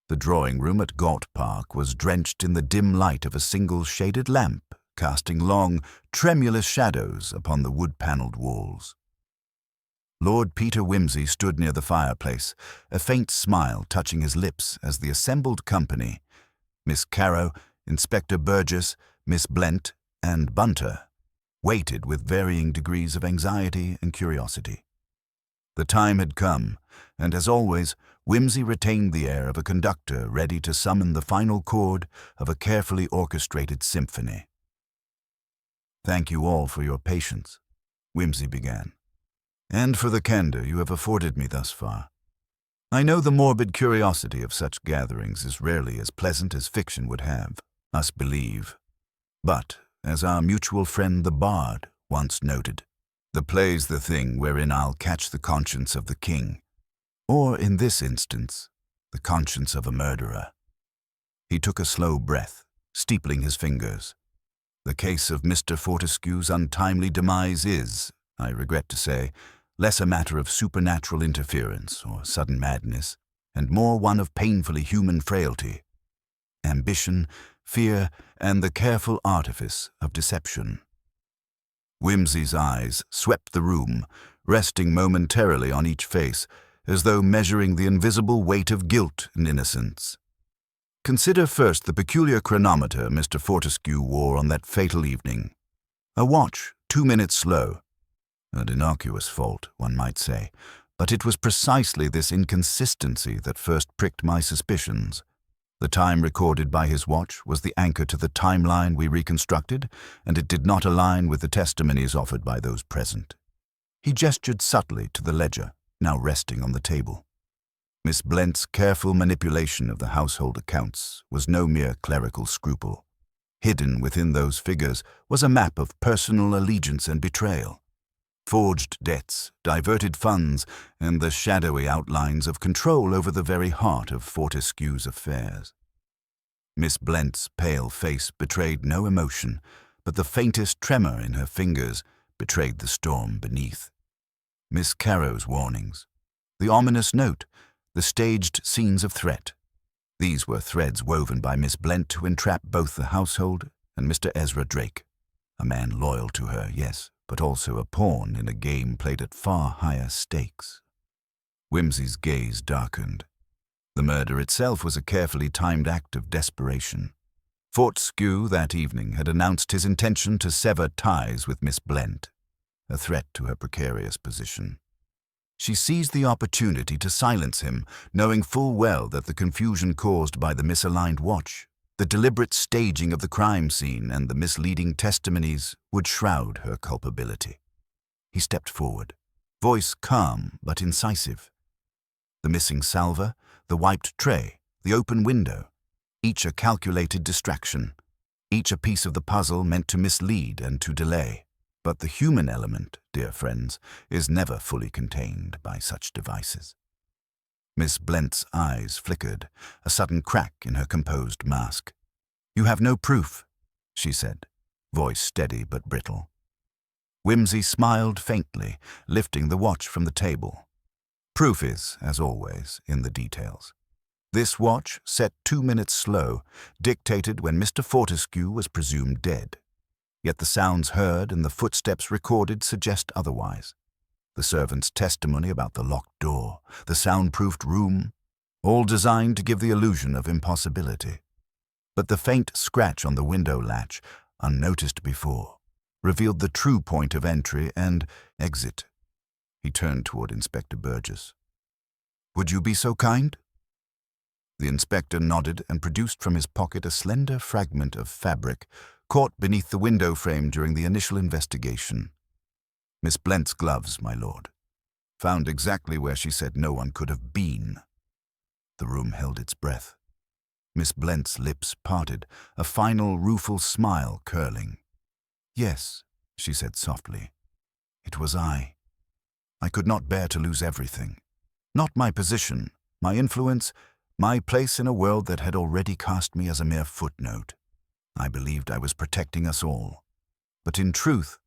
The drawing-room at Galt Park was drenched in the dim light of a single shaded lamp, casting long, tremulous shadows upon the wood-panelled walls. Lord Peter Whimsy stood near the fireplace, a faint smile touching his lips as the assembled company, Miss Caro, Inspector Burgess, Miss Blent, and Bunter, waited with varying degrees of anxiety and curiosity. The time had come, and as always, Whimsy retained the air of a conductor ready to summon the final chord of a carefully orchestrated symphony. Thank you all for your patience, Whimsy began, and for the candor you have afforded me thus far. I know the morbid curiosity of such gatherings is rarely as pleasant as fiction would have us believe. But, as our mutual friend the Bard once noted, the play's the thing wherein I'll catch the conscience of the king, or, in this instance, the conscience of a murderer. He took a slow breath, steepling his fingers. The case of Mr. Fortescue's untimely demise is, I regret to say, less a matter of supernatural interference or sudden madness, and more one of painfully human frailty, ambition, fear, and the careful artifice of deception. Whimsy's eyes swept the room, resting momentarily on each face, as though measuring the invisible weight of guilt and innocence. Consider first the peculiar chronometer Mr. Fortescue wore on that fatal evening. A watch, 2 minutes slow. An innocuous fault, one might say, But it was precisely this inconsistency that first pricked my suspicions. The time recorded by his watch was the anchor to the timeline we reconstructed, and it did not align with the testimonies offered by those present. He gestured subtly to the ledger, now resting on the table. Miss Blent's careful manipulation of the household accounts was no mere clerical scruple. Hidden within those figures was a map of personal allegiance and betrayal. Forged debts, diverted funds, and the shadowy outlines of control over the very heart of Fortescue's affairs. Miss Blent's pale face betrayed no emotion, but the faintest tremor in her fingers betrayed the storm beneath. Miss Carrow's warnings, the ominous note, the staged scenes of threat. These were threads woven by Miss Blent to entrap both the household and Mr. Ezra Drake, a man loyal to her, yes, but also a pawn in a game played at far higher stakes. Whimsy's gaze darkened. The murder itself was a carefully timed act of desperation. Fortescue that evening had announced his intention to sever ties with Miss Blent, a threat to her precarious position. She seized the opportunity to silence him, knowing full well that the confusion caused by the misaligned watch, the deliberate staging of the crime scene, and the misleading testimonies would shroud her culpability. He stepped forward, voice calm but incisive. The missing salver, the wiped tray, the open window, each a calculated distraction, each a piece of the puzzle meant to mislead and to delay. But the human element, dear friends, is never fully contained by such devices. Miss Blent's eyes flickered, a sudden crack in her composed mask. "You have no proof," she said, voice steady but brittle. Whimsy smiled faintly, lifting the watch from the table. Proof is, as always, in the details. This watch, set 2 minutes slow, dictated when Mr. Fortescue was presumed dead. Yet the sounds heard and the footsteps recorded suggest otherwise. The servant's testimony about the locked door, the soundproofed room, all designed to give the illusion of impossibility. But the faint scratch on the window latch, unnoticed before, revealed the true point of entry and exit. He turned toward Inspector Burgess. "Would you be so kind?" The inspector nodded and produced from his pocket a slender fragment of fabric caught beneath the window frame during the initial investigation. "Miss Blent's gloves, my lord. Found exactly where she said no one could have been." The room held its breath. Miss Blent's lips parted, a final rueful smile curling. "Yes," she said softly. "It was I. I could not bear to lose everything. Not my position, my influence, my place in a world that had already cast me as a mere footnote. I believed I was protecting us all. But in truth,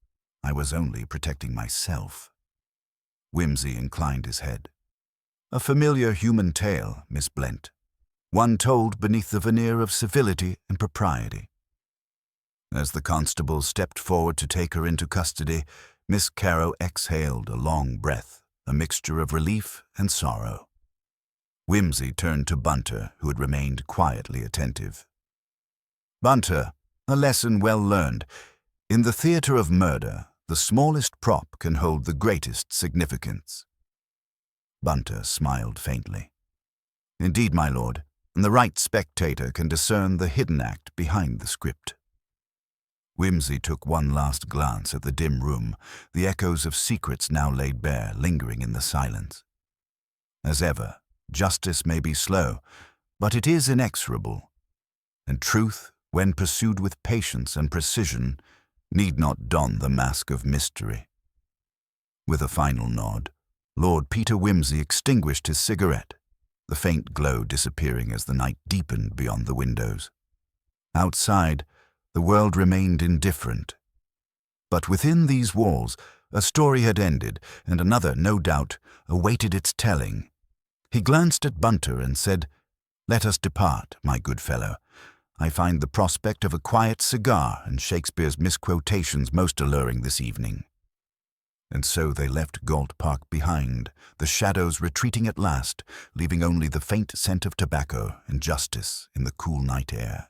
I was only protecting myself." Whimsy inclined his head. "A familiar human tale, Miss Blent. One told beneath the veneer of civility and propriety." As the constable stepped forward to take her into custody, Miss Carrow exhaled a long breath, a mixture of relief and sorrow. Whimsy turned to Bunter, who had remained quietly attentive. "Bunter, a lesson well learned. In the theater of murder, the smallest prop can hold the greatest significance." Bunter smiled faintly. "Indeed, my lord, and the right spectator can discern the hidden act behind the script." Whimsy took one last glance at the dim room, the echoes of secrets now laid bare, lingering in the silence. As ever, justice may be slow, but it is inexorable, and truth, when pursued with patience and precision, need not don the mask of mystery. With a final nod, Lord Peter Whimsy extinguished his cigarette, the faint glow disappearing as the night deepened beyond the windows. Outside, the world remained indifferent. But within these walls, a story had ended, and another, no doubt, awaited its telling. He glanced at Bunter and said, "Let us depart, my good fellow. I find the prospect of a quiet cigar and Shakespeare's misquotations most alluring this evening." And so they left Galt Park behind, the shadows retreating at last, leaving only the faint scent of tobacco and justice in the cool night air.